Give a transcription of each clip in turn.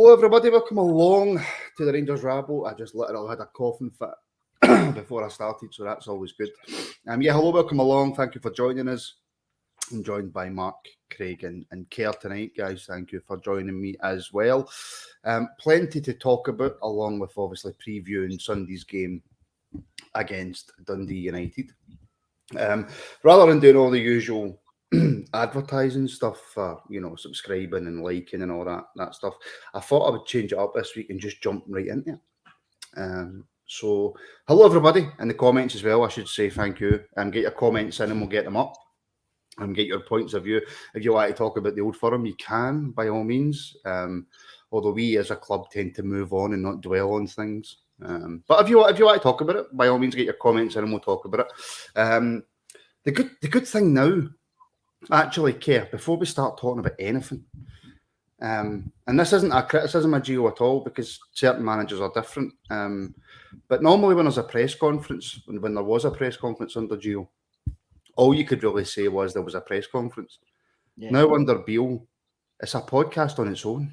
Hello everybody, welcome along to the Rangers Rabble. I just literally had a coughing fit before I started, so that's always good. Hello, welcome along. Thank you for joining us. I'm joined by Mark, Craig and Kerr tonight, guys. Thank you for joining me as well. Plenty to talk about, along with obviously previewing Sunday's game against Dundee United. Rather than doing all the usual advertising stuff for, subscribing and liking and all that stuff, I thought I would change it up this week and just jump right into it. So hello everybody in the comments as well. I should say thank you, and get your comments in and we'll get them up and get your points of view. If you like to talk about the Old Firm, you can, by all means, although we as a club tend to move on and not dwell on things. But if you like to talk about it, by all means get your comments in and we'll talk about it. The good thing now, actually, Kerr, before we start talking about anything, and this isn't a criticism of Gio at all, because certain managers are different. But normally when there's a press conference, when there was a press conference under Gio, all you could really say was there was a press conference. Yeah. Now under Beale, it's a podcast on its own.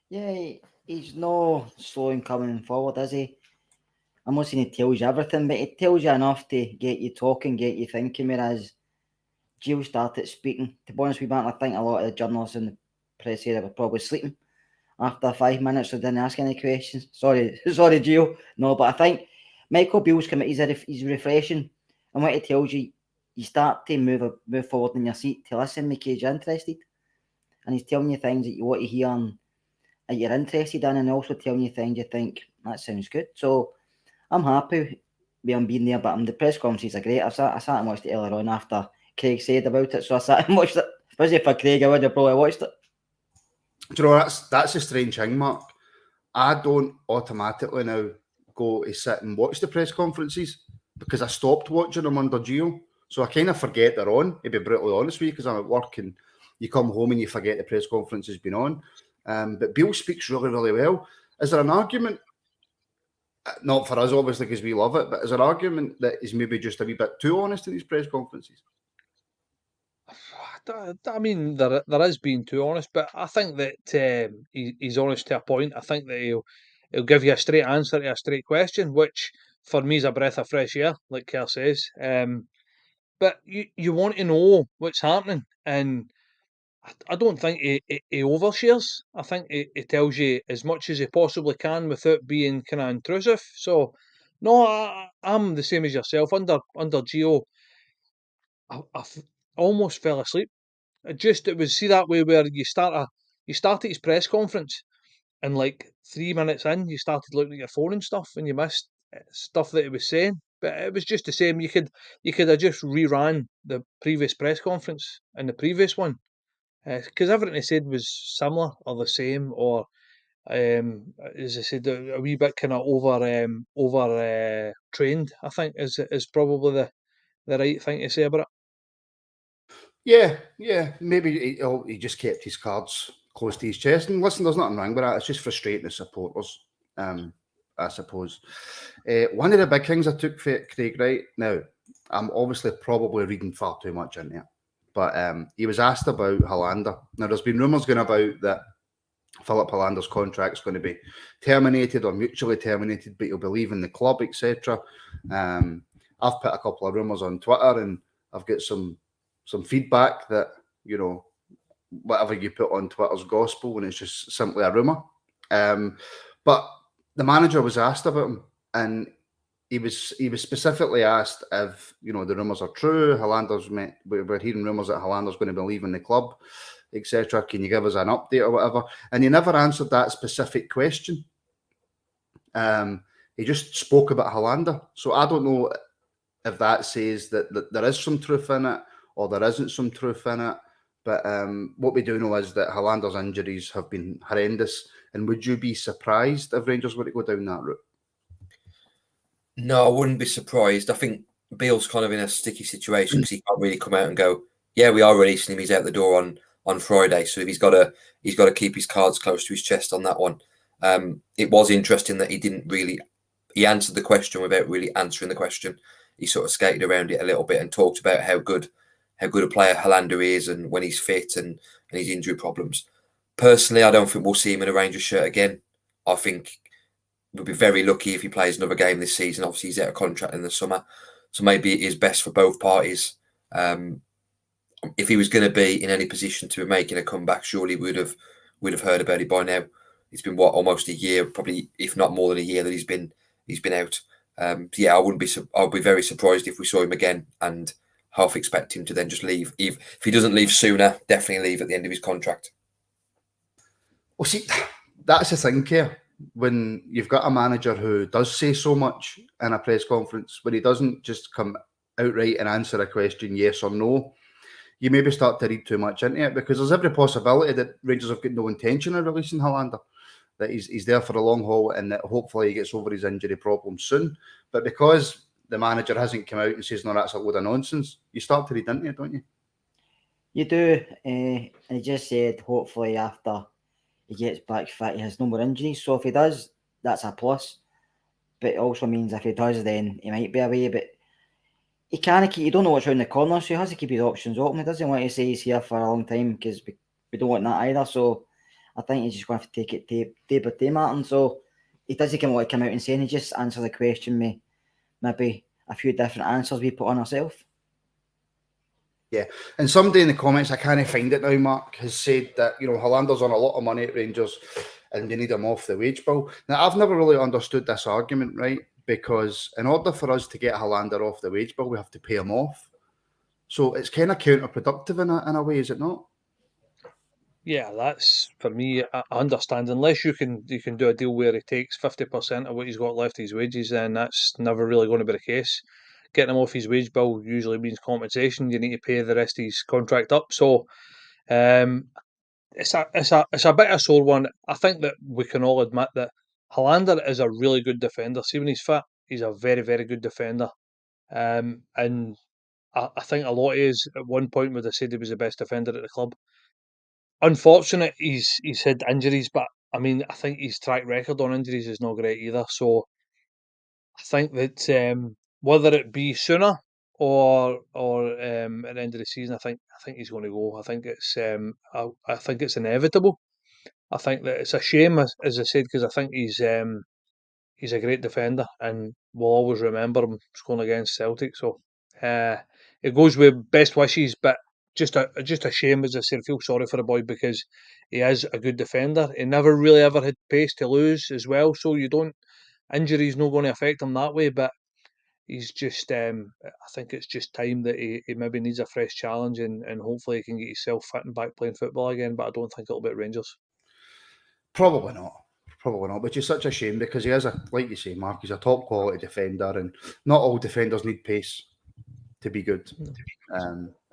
Yeah, he's no slowing coming forward, is he? I'm not saying he tells you everything, but he tells you enough to get you talking, get you thinking, whereas Gio started speaking. To be honest with you, I think a lot of the journalists in the press area were probably sleeping after 5 minutes, so didn't ask any questions. Sorry, Gio. No, but I think Michael Beale's come. He's refreshing, and what he tells you, you start to move forward in your seat to listen because you're interested, and he's telling you things that you want to hear and that you're interested in, and also telling you things you think that sounds good. So I'm happy with him being there, but the press conferences are great. I sat and watched it earlier on after Craig said about it, so I sat and watched it. Especially for Craig, I would have probably watched it. Do you know, that's a strange thing, Mark. I don't automatically now go to sit and watch the press conferences because I stopped watching them under Gio. So I kind of forget they're on, to be brutally honest with you, because I'm at work and you come home and you forget the press conference has been on. But Beale speaks really, really well. Is there an argument, not for us obviously because we love it, but is there an argument that he's maybe just a wee bit too honest in these press conferences? I mean, there is being too honest, but I think that he's honest to a point. I think that he'll give you a straight answer to a straight question, which for me is a breath of fresh air, like Kerr says. But you want to know what's happening, and I don't think he overshares. I think he tells you as much as he possibly can without being kind of intrusive. So, no, I'm the same as yourself. Under Gio, I almost fell asleep. It was see that way where you started his press conference, and like 3 minutes in, you started looking at your phone and stuff, and you missed stuff that he was saying. But it was just the same. You could have just reran the previous press conference and the previous one, because everything he said was similar or the same, or as I said, a wee bit kind of over trained. I think is probably the right thing to say about it. Yeah, maybe he just kept his cards close to his chest. And listen, there's nothing wrong with that. It's just frustrating the supporters, I suppose. One of the big things I took for it, Craig, right now, I'm obviously probably reading far too much into it, but he was asked about Helander. Now, there's been rumours going about that Filip Helander's contract's going to be terminated or mutually terminated, but he'll be leaving the club, etc. I've put a couple of rumours on Twitter, and I've got some feedback that, whatever you put on Twitter's gospel and it's just simply a rumour. But the manager was asked about him, and he was specifically asked if, the rumours are true. We're hearing rumours that Helander's going to be leaving the club, etc. Can you give us an update or whatever? And he never answered that specific question. He just spoke about Helander. So I don't know if that says that there is some truth in it or there isn't some truth in it. But what we do know is that Helander's injuries have been horrendous. And would you be surprised if Rangers were to go down that route? No, I wouldn't be surprised. I think Beale's kind of in a sticky situation because he can't really come out and go, yeah, we are releasing him. He's out the door on Friday. So if he's got to keep his cards close to his chest on that one. It was interesting that he answered the question without really answering the question. He sort of skated around it a little bit and talked about how good a player Helander is and when he's fit and his injury problems. Personally, I don't think we'll see him in a Rangers shirt again. I think we'll be very lucky if he plays another game this season. Obviously, he's out of contract in the summer, so maybe it is best for both parties. If he was going to be in any position to be making a comeback, surely we'd have heard about it by now. It's been almost a year, probably if not more than a year that he's been out. Yeah, I'll be very surprised if we saw him again, and half expect him to then just leave. If he doesn't leave sooner, definitely leave at the end of his contract. Well, see, that's the thing here. When you've got a manager who does say so much in a press conference, when he doesn't just come outright and answer a question yes or no, you maybe start to read too much into it, because there's every possibility that Rangers have got no intention of releasing Helander, that he's there for the long haul, and that hopefully he gets over his injury problem soon. But because the manager hasn't come out and says, no, that's a load of nonsense, you start to read into it, don't you? You do. And he just said, hopefully after he gets back fit, he has no more injuries. So if he does, that's a plus. But it also means if he does, then he might be away. But he can't keep, you don't know what's around the corner, so he has to keep his options open. He doesn't want to say he's here for a long time, because we don't want that either. So I think he's just going to have to take it day by day, Martin. So he doesn't want to come out and say, and he just answer the question with maybe a few different answers we put on ourselves. Yeah, and somebody in the comments, I can't find it now, Mark, has said that, Helander's on a lot of money at Rangers and they need him off the wage bill. Now, I've never really understood this argument, right? Because in order for us to get Helander off the wage bill, we have to pay him off. So it's kind of counterproductive in a way, is it not? Yeah, that's, for me, I understand. Unless you can do a deal where he takes 50% of what he's got left of his wages, then that's never really going to be the case. Getting him off his wage bill usually means compensation. You need to pay the rest of his contract up. So it's a bit of a sore one. I think that we can all admit that Helander is a really good defender. See, when he's fit, he's a very, very good defender. And I think a lot of us at one point would have said he was the best defender at the club. Unfortunate he's had injuries, but I mean, I think his track record on injuries is not great either. So I think that whether it be sooner or at the end of the season, I think he's going to go. I think it's inevitable. I think that it's a shame, as I said, because I think he's a great defender, and we'll always remember him scoring against Celtic. So it goes with best wishes, but just a shame, as I said. I feel sorry for the boy, because he is a good defender. He never really ever had pace to lose as well, so injury's not going to affect him that way. But he's just, I think it's just time that he maybe needs a fresh challenge, and hopefully he can get himself fit and back playing football again. But I don't think it'll be at Rangers. Probably not, which is such a shame, because he is, like you say, Mark, he's a top quality defender, and not all defenders need pace to be good.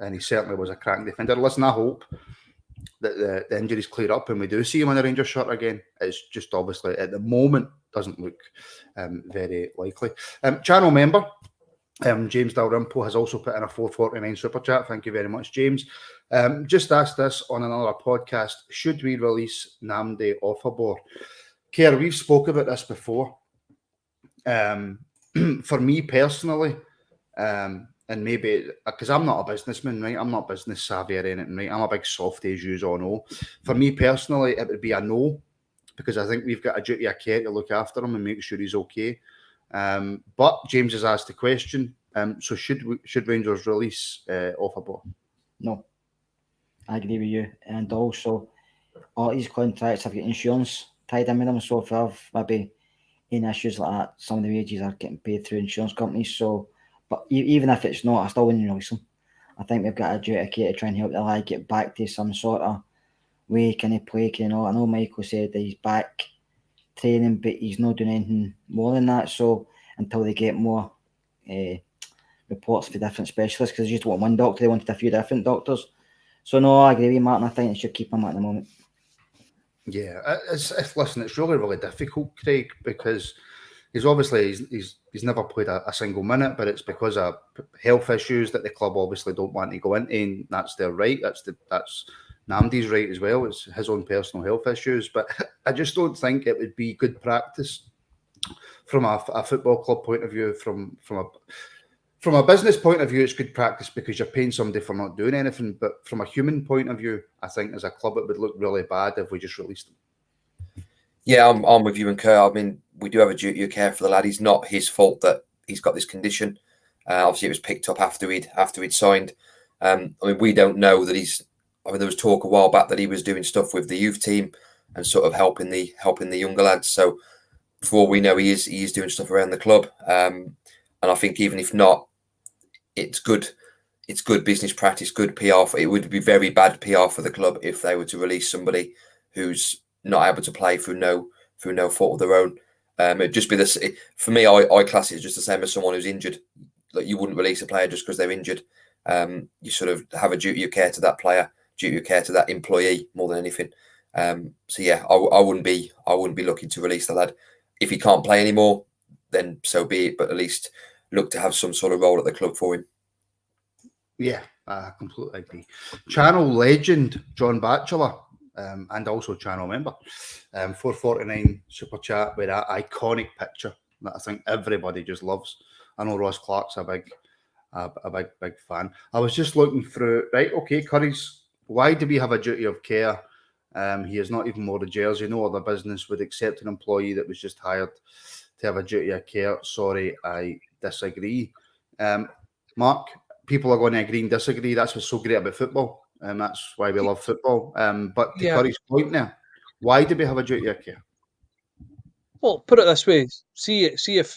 And he certainly was a cracking defender. Listen, I hope that the injuries clear up and we do see him in a Rangers shirt again. It's just obviously at the moment doesn't look very likely. Channel member James Dalrymple has also put in a $4.49 super chat. Thank you very much, James. Just asked this on another podcast: should we release Nnamdi Ofoborh? Kerr, we've spoke about this before. For me personally, and maybe because I'm not a businessman, right? I'm not business savvy or anything, right? I'm a big softie, as you all know. For me personally, it would be a no, because I think we've got a duty of care to look after him and make sure he's okay. But James has asked the question. So should Rangers release Ofoborh? No, I agree with you. And also, all these contracts have got insurance tied in with them. So if I have maybe any issues like that, some of the wages are getting paid through insurance companies. So, but even if it's not, I still wouldn't release them. I think we've got a duty of care to try and help the lad get back to some sort of way. Can he play? Can he not? I know Michael said that he's back training, but he's not doing anything more than that. So until they get more reports for different specialists, because they just want one doctor, they wanted a few different doctors. So no, I agree with you, Martin. I think they should keep him at the moment. Yeah, listen, it's really difficult, Craig, because he's obviously he's never played a single minute, but it's because of health issues that the club obviously don't want to go into, and that's their right. That's Nnamdi's right as well. It's his own personal health issues, but I just don't think it would be good practice from a football club point of view, from from a business point of view, it's good practice because you're paying somebody for not doing anything. But from a human point of view, I think as a club, it would look really bad if we just released him. Yeah, I'm with you and Kerr. I mean, we do have a duty of care for the lad. It's not his fault that he's got this condition. Obviously, it was picked up after he'd signed. I mean, we don't know that he's. I mean, there was talk a while back that he was doing stuff with the youth team and sort of helping the younger lads. So, for all we know, he is doing stuff around the club. And I think even if not, it's good. It's good business practice, good PR. It would be very bad PR for the club if they were to release somebody who's not able to play through no fault of their own. It'd just be this for me. I class it just the same as someone who's injured. Like you wouldn't release a player just because they're injured. You sort of have a duty of care to that player, duty of care to that employee more than anything. So yeah, I wouldn't be looking to release the lad. If he can't play anymore, then so be it. But at least look to have some sort of role at the club for him. Yeah, I completely agree. Channel legend John Batchelor, and also channel member, 449 super chat with that iconic picture that I think everybody just loves. I know Ross Clark's a big fan. I was just looking through. Right, okay, Curry's. Why do we have a duty of care? He is not even more the Gers. No other business would accept an employee that was just hired to have a duty of care. Sorry, I disagree. Mark, people are going to agree and disagree. That's what's so great about football. And that's why we love football. But to Curry's point now, why do we have a duty of care? Well, put it this way: see if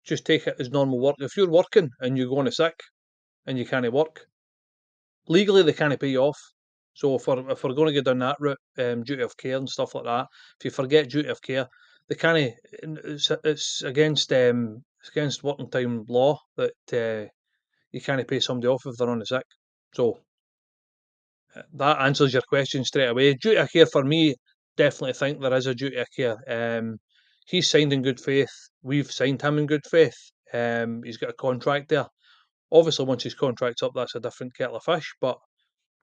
just take it as normal work. If you're working and you're going to sick and you can't work, legally they can't pay you off. So if we're going to go down that route, duty of care and stuff like that, if you forget duty of care, they can't. It's against working time law that you can't pay somebody off if they're on the sick. So that answers your question straight away. Duty of care for me, definitely think there is a duty of care. He's signed in good faith. We've signed him in good faith. He's got a contract there. Obviously, once his contract's up, that's a different kettle of fish. But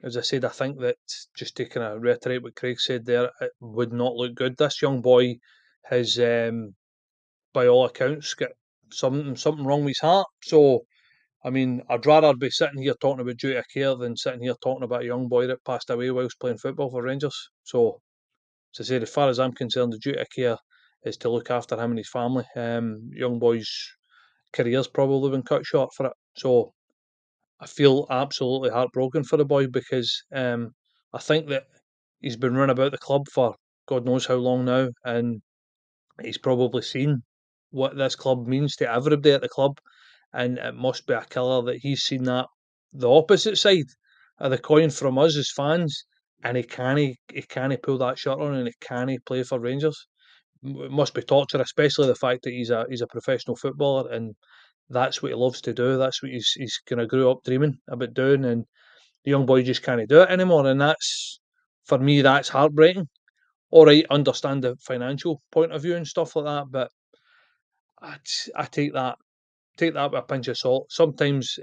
as I said, I think that just to kind of reiterate what Craig said there, it would not look good. This young boy has, by all accounts, got something wrong with his heart. So, I mean, I'd rather be sitting here talking about duty of care than sitting here talking about a young boy that passed away whilst playing football for Rangers. So, as I said, as far as I'm concerned, the duty of care is to look after him and his family. Young boy's career's probably been cut short for it. So, I feel absolutely heartbroken for the boy because I think that he's been run about the club for God knows how long now, and he's probably seen what this club means to everybody at the club, and it must be a killer that he's seen that the opposite side of the coin from us as fans, and he can't pull that shirt on and he can't play for Rangers. It must be torture, especially the fact that he's a professional footballer and that's what he loves to do. That's what he's kind of grew up dreaming about doing, and the young boy just can't do it anymore. And that's, for me, that's heartbreaking. All right, understand the financial point of view and stuff like that, but I take that with a pinch of salt. Sometimes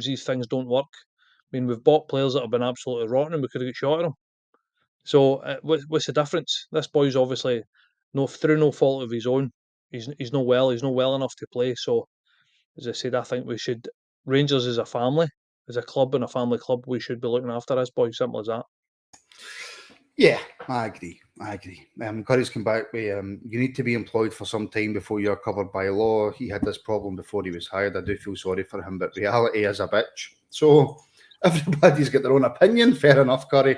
these things don't work. I mean, we've bought players that have been absolutely rotten, and we could have got shot at them. So what's the difference? This boy's obviously through no fault of his own. He's not well. He's not well enough to play. So as I said, I think we should, Rangers as a family, as a club and a family club, we should be looking after this boy. Simple as that. Yeah, I agree. Curry's come back with, you need to be employed for some time before you're covered by law. He had this problem before he was hired. I do feel sorry for him, but reality is a bitch. So everybody's got their own opinion. Fair enough, Curry.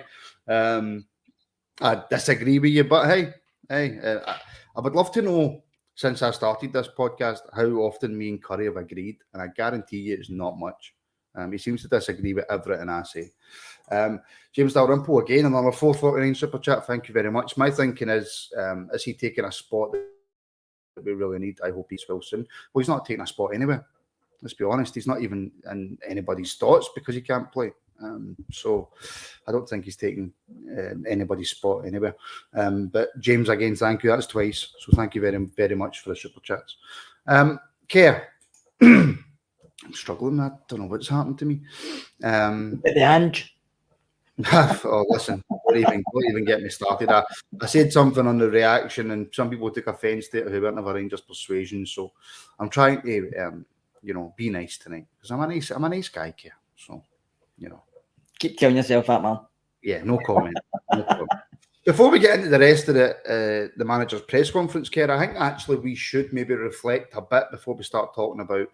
I disagree with you, but hey, I would love to know, since I started this podcast, how often me and Curry have agreed, and I guarantee you it's not much. He seems to disagree with everything I say. James Dalrymple, again, another 449 super chat. Thank you very much. My thinking is he taking a spot that we really need? I hope he's well soon. Well, he's not taking a spot anywhere. Let's be honest. He's not even in anybody's thoughts because he can't play. So I don't think he's taking anybody's spot anywhere. But James, again, thank you. That's twice. So thank you very, very much for the super chats. Kerr, I'm struggling. I don't know what's happened to me. The hinge. Oh, listen, don't even get me started. I said something on the reaction, and some people took offence to it who weren't of a Rangers persuasion. So I'm trying to be nice tonight because I'm a nice guy, Keir. So, Keep telling yourself that, man. Yeah, no comment. No comment. Before we get into the rest of the manager's press conference, Keir, I think actually we should maybe reflect a bit before we start talking about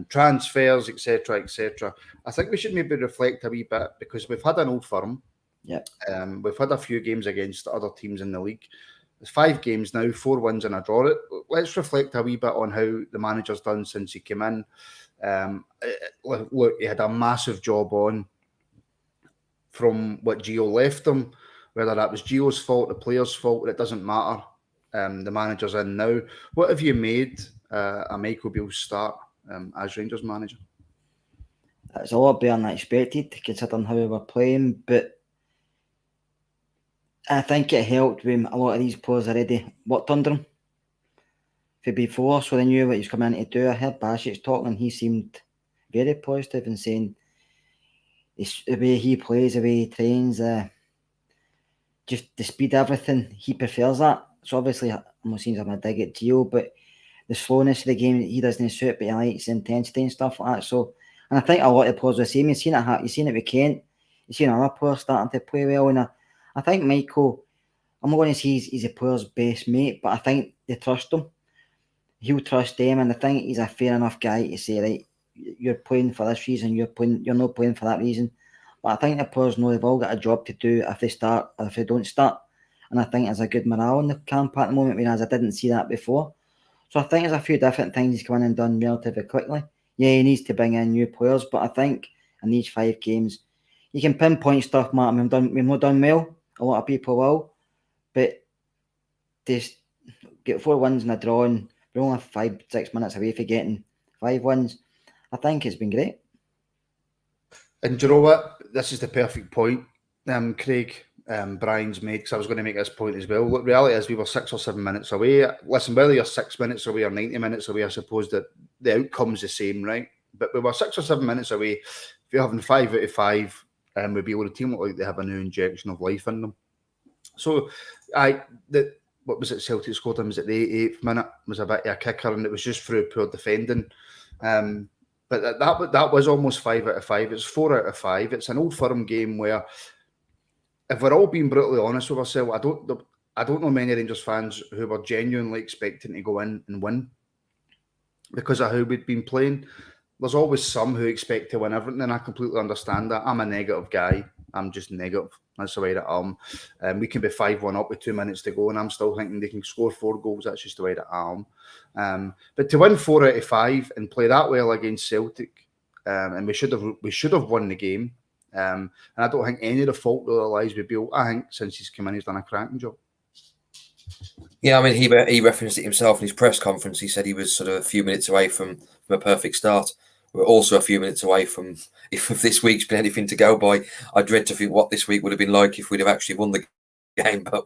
transfers, etc., etc. I think we should maybe reflect a wee bit because we've had an Old Firm. Yeah. We've had a few games against other teams in the league. There's 5 games now, 4 wins and a draw. Let's reflect a wee bit on how the manager's done since he came in. Look, he had a massive job on from what Gio left him, whether that was Gio's fault, the player's fault, it doesn't matter. The manager's in now. What have you made a Michael Beale start as Rangers manager? It's a lot better than I expected, considering how we were playing, but I think it helped when a lot of these players already worked under him for before, so they knew what he was coming in to do. I heard Bashic's talking, and he seemed very positive and saying the way he plays, the way he trains, just the speed, everything, he prefers that. So obviously, I'm not saying I'm a dig at Gio, but the slowness of the game, he doesn't suit, but he likes the intensity and stuff like that. So, and I think a lot of the players are the same. You've seen it with Kent. You've seen other players starting to play well, and I think Michael, I'm not going to say he's a player's best mate, but I think they trust him. He'll trust them, and I think he's a fair enough guy to say, right, you're playing for this reason, you're not playing for that reason. But I think the players know they've all got a job to do if they start or if they don't start. And I think there's a good morale in the camp at the moment, whereas I didn't see that before. So I think there's a few different things he's come in and done relatively quickly. Yeah, he needs to bring in new players, but I think in these 5 games, you can pinpoint stuff, Martin. We've not done well. A lot of people will. But just get 4 wins and a draw, and we're only 5-6 minutes away from getting 5 wins. I think it's been great. And do you know what? This is the perfect point, Craig, Brian's made, because I was going to make this point as well. Look, reality is we were 6 or 7 minutes away. Listen, whether you're 6 minutes away or 90 minutes away, I suppose that the outcome's the same, right? But we were 6 or 7 minutes away. If you're having 5 out of 5, we'd be able to team look like they have a new injection of life in them. So, what was it? Celtic scored him. Was it the 8th minute? Was a bit of a kicker, and it was just through poor defending. But that was almost 5 out of 5. It's 4 out of 5. It's an Old Firm game where, if we're all being brutally honest with ourselves, I don't know many Rangers fans who were genuinely expecting to go in and win because of how we'd been playing. There's always some who expect to win everything, and I completely understand that. I'm a negative guy. I'm just negative. That's the way that I am. We can be 5-1 up with 2 minutes to go, and I'm still thinking they can score 4 goals. That's just the way that I am. But to win 4 out of 5 and play that well against Celtic, and we should have won the game. And I don't think any of the fault really lies with Beale. I think since he's come in, he's done a cracking job. Yeah, I mean, he referenced it himself in his press conference. He said he was sort of a few minutes away from a perfect start. We're also a few minutes away from, if this week's been anything to go by, I dread to think what this week would have been like if we'd have actually won the game. But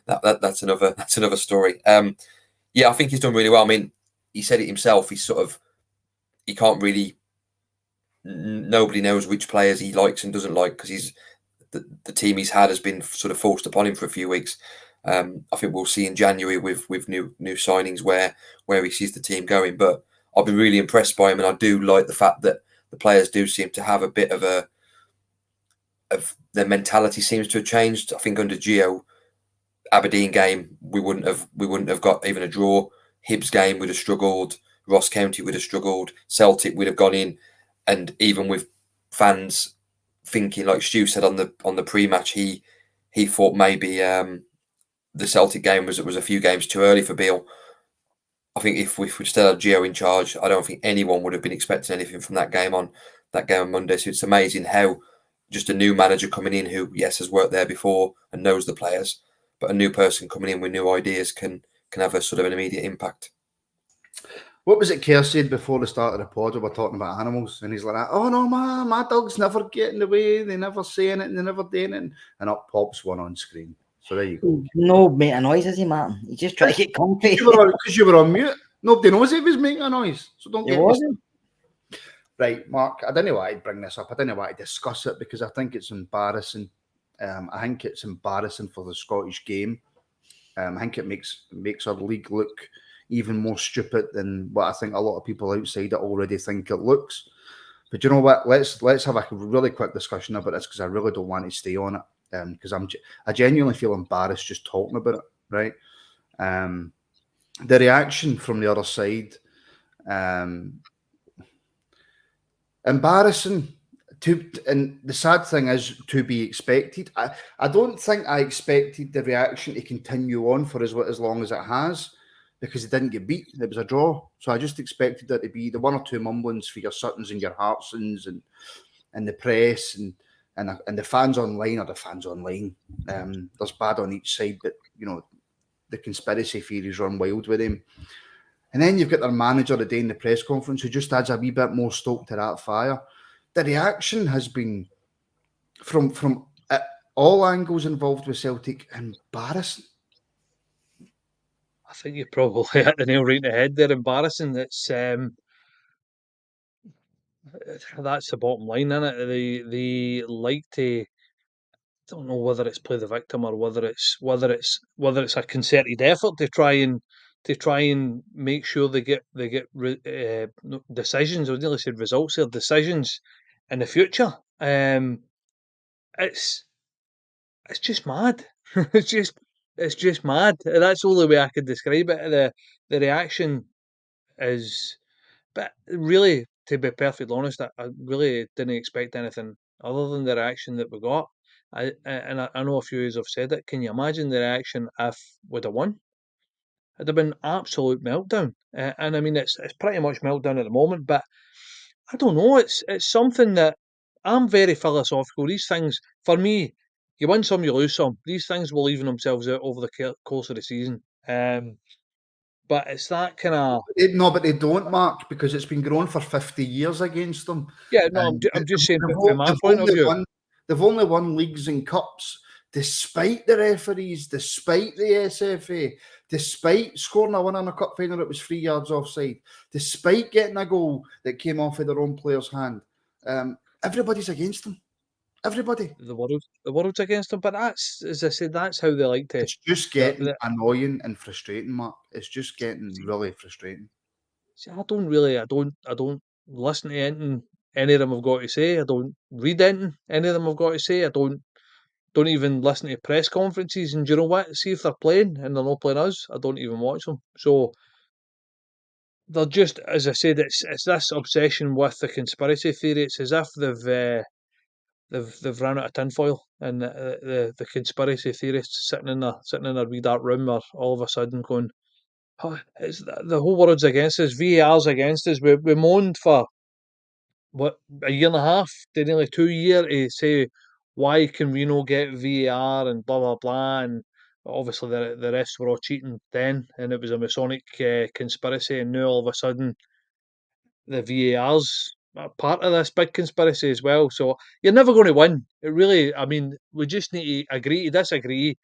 that's another story. Yeah, I think he's done really well. I mean, he said it himself. He can't really. Nobody knows which players he likes and doesn't like because the team he's had has been sort of forced upon him for a few weeks. I think we'll see in January with new signings where he sees the team going. But I've been really impressed by him, and I do like the fact that the players do seem to have a bit of their mentality seems to have changed. I think under Gio, Aberdeen game we wouldn't have got even a draw. Hibs game would have struggled. Ross County would have struggled. Celtic would have gone in, and even with fans thinking, like Stu said on the pre-match, he thought maybe the Celtic game was a few games too early for Beale. I think if we still had Gio in charge, I don't think anyone would have been expecting anything from that game on Monday. So it's amazing how just a new manager coming in who, yes, has worked there before and knows the players, but a new person coming in with new ideas can have a sort of an immediate impact. What was it Kerr said before the start of the pod? We were talking about animals, and he's like, "Oh no, my dogs never get in the way. They never say anything. They never do anything." And up pops one on screen. So there you go. No making a noise, is he, Martin? He's just trying to get comfy. Because you were on mute. Nobody knows if he's making a noise. So don't get wasn't. Right, Mark, I didn't know why I'd bring this up. I didn't know why I'd discuss it because I think it's embarrassing. I think it's embarrassing for the Scottish game. I think it makes our league look even more stupid than what I think a lot of people outside it already think it looks. But you know what? Let's have a really quick discussion about this, because I really don't want to stay on it, because I genuinely feel embarrassed just talking about it. Right? The reaction from the other side, embarrassing. And the sad thing is, to be expected. I don't think I expected the reaction to continue on for as long as it has, because it didn't get beat. It was a draw. So I just expected there to be the one or two mumblings for your Suttons and your Hartsons and the press and the fans online are the fans online. There's bad on each side, but the conspiracy theories run wild with him. And then you've got their manager the day in the press conference who just adds a wee bit more stoke to that fire. The reaction has been, from all angles involved with Celtic, embarrassing. I think you probably hit the nail right in the head there. Embarrassing. It's that's the bottom line, isn't it? They like to. Don't know whether it's play the victim or whether it's a concerted effort to try and make sure they get decisions. I would nearly said results or decisions in the future. It's just mad. it's just mad. That's the only way I could describe it. The reaction is, but really, to be perfectly honest, I really didn't expect anything other than the reaction that we got. I know a few of you have said it. Can you imagine the reaction if we'd have won? It'd have been absolute meltdown. And I mean, it's pretty much meltdown at the moment. But I don't know. It's something that I'm very philosophical. These things, for me, you win some, you lose some. These things will even themselves out over the course of the season. But it's that kind of... No, but they don't, Mark, because it's been growing for 50 years against them. Yeah, no, I'm just saying from my point of view. They've only won leagues and cups despite the referees, despite the SFA, despite scoring a winner in a cup final that was 3 yards offside, despite getting a goal that came off of their own player's hand. Everybody's against them. Everybody. The world's against them, but that's, as I said, that's how they like to. It's just getting annoying and frustrating, Mark. It's just getting really frustrating. See, I don't listen to anything any of them have got to say. I don't read anything any of them have got to say. I don't even listen to press conferences. And do you know what? See if they're playing and they're not playing us, I don't even watch them. So they're just, as I said, it's this obsession with the conspiracy theory. It's as if they've run out of tinfoil, and the conspiracy theorists sitting in a wee dark room are all of a sudden going, oh, it's the whole world's against us. VAR's against us. We moaned for a year and a half to nearly 2 years to say, why can we not get VAR and blah blah blah, and obviously the rest were all cheating then, and it was a Masonic conspiracy, and now all of a sudden the VAR's part of this big conspiracy as well. So you're never going to win. It really, I mean, we just need to agree to disagree.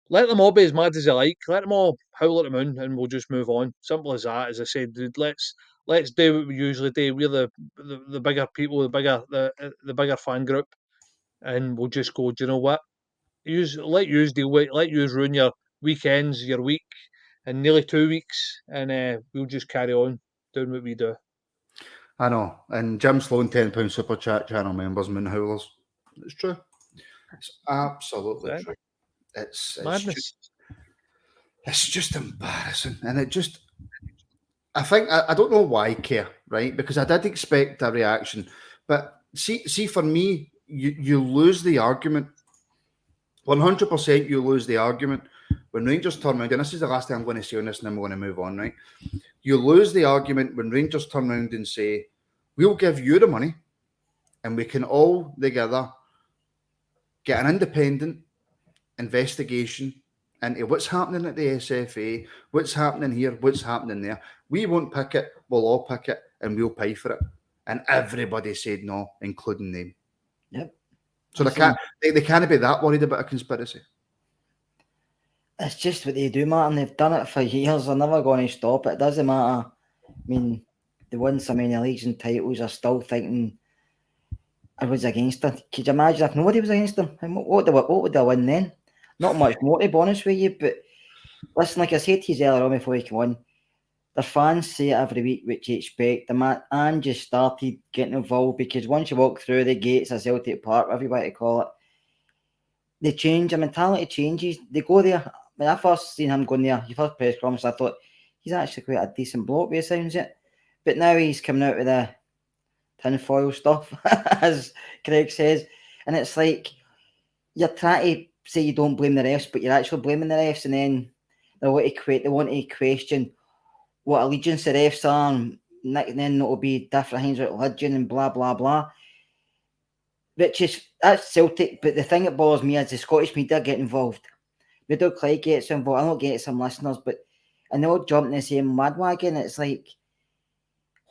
Let them all be as mad as they like. Let them all howl at the moon, and we'll just move on. Simple as that. As I said, dude, let's do what we usually do. We're the bigger people, the bigger fan group, and we'll just go. Do you know what? Let yous deal with. Let yous ruin your weekends, your week, and nearly 2 weeks, and we'll just carry on doing what we do. I know. And Jim Sloan, £10 super chat, channel members, moon howlers. It's true. It's absolutely true. It's madness. It's just embarrassing, and it just. I think I don't know why I care, right? Because I did expect a reaction, but see, for me, you lose the argument. 100%, you lose the argument when Rangers turn around, and this is the last thing I'm going to say on this, and then we're going to move on, right? You lose the argument when Rangers turn around and say, "We'll give you the money, and we can all together get an independent investigation into what's happening at the SFA, what's happening here, what's happening there. We won't pick it, we'll all pick it, and we'll pay for it." And everybody said no, including them. Yep. So they can't be that worried about a conspiracy. It's just what they do, Martin. They've done it for years. They're never going to stop it. It doesn't matter. I mean, they won so many leagues and titles. They're still thinking I was against them. Could you imagine if nobody was against them? And what would they win then? Not much more, to be honest with you. But listen, like I said to you earlier on before we came on, their fans say it every week, which you expect. The man and just started getting involved because once you walk through the gates of Celtic Park, whatever you want to call it, they change. The mentality changes. They go there. When I first seen him going there, your first press conference, I thought he's actually quite a decent bloke. He sounds it, but now he's coming out with the tinfoil stuff, as Craig says, and it's like you're trying to say you don't blame the refs, but you're actually blaming the refs, and then they want to question what allegiance the refs are, and then it'll be different things like religion and blah blah blah. Which is that's Celtic, but the thing that bothers me is the Scottish media get involved. Riddle Clyde gets involved. I don't get some listeners, and they all jump in the same bandwagon. It's like,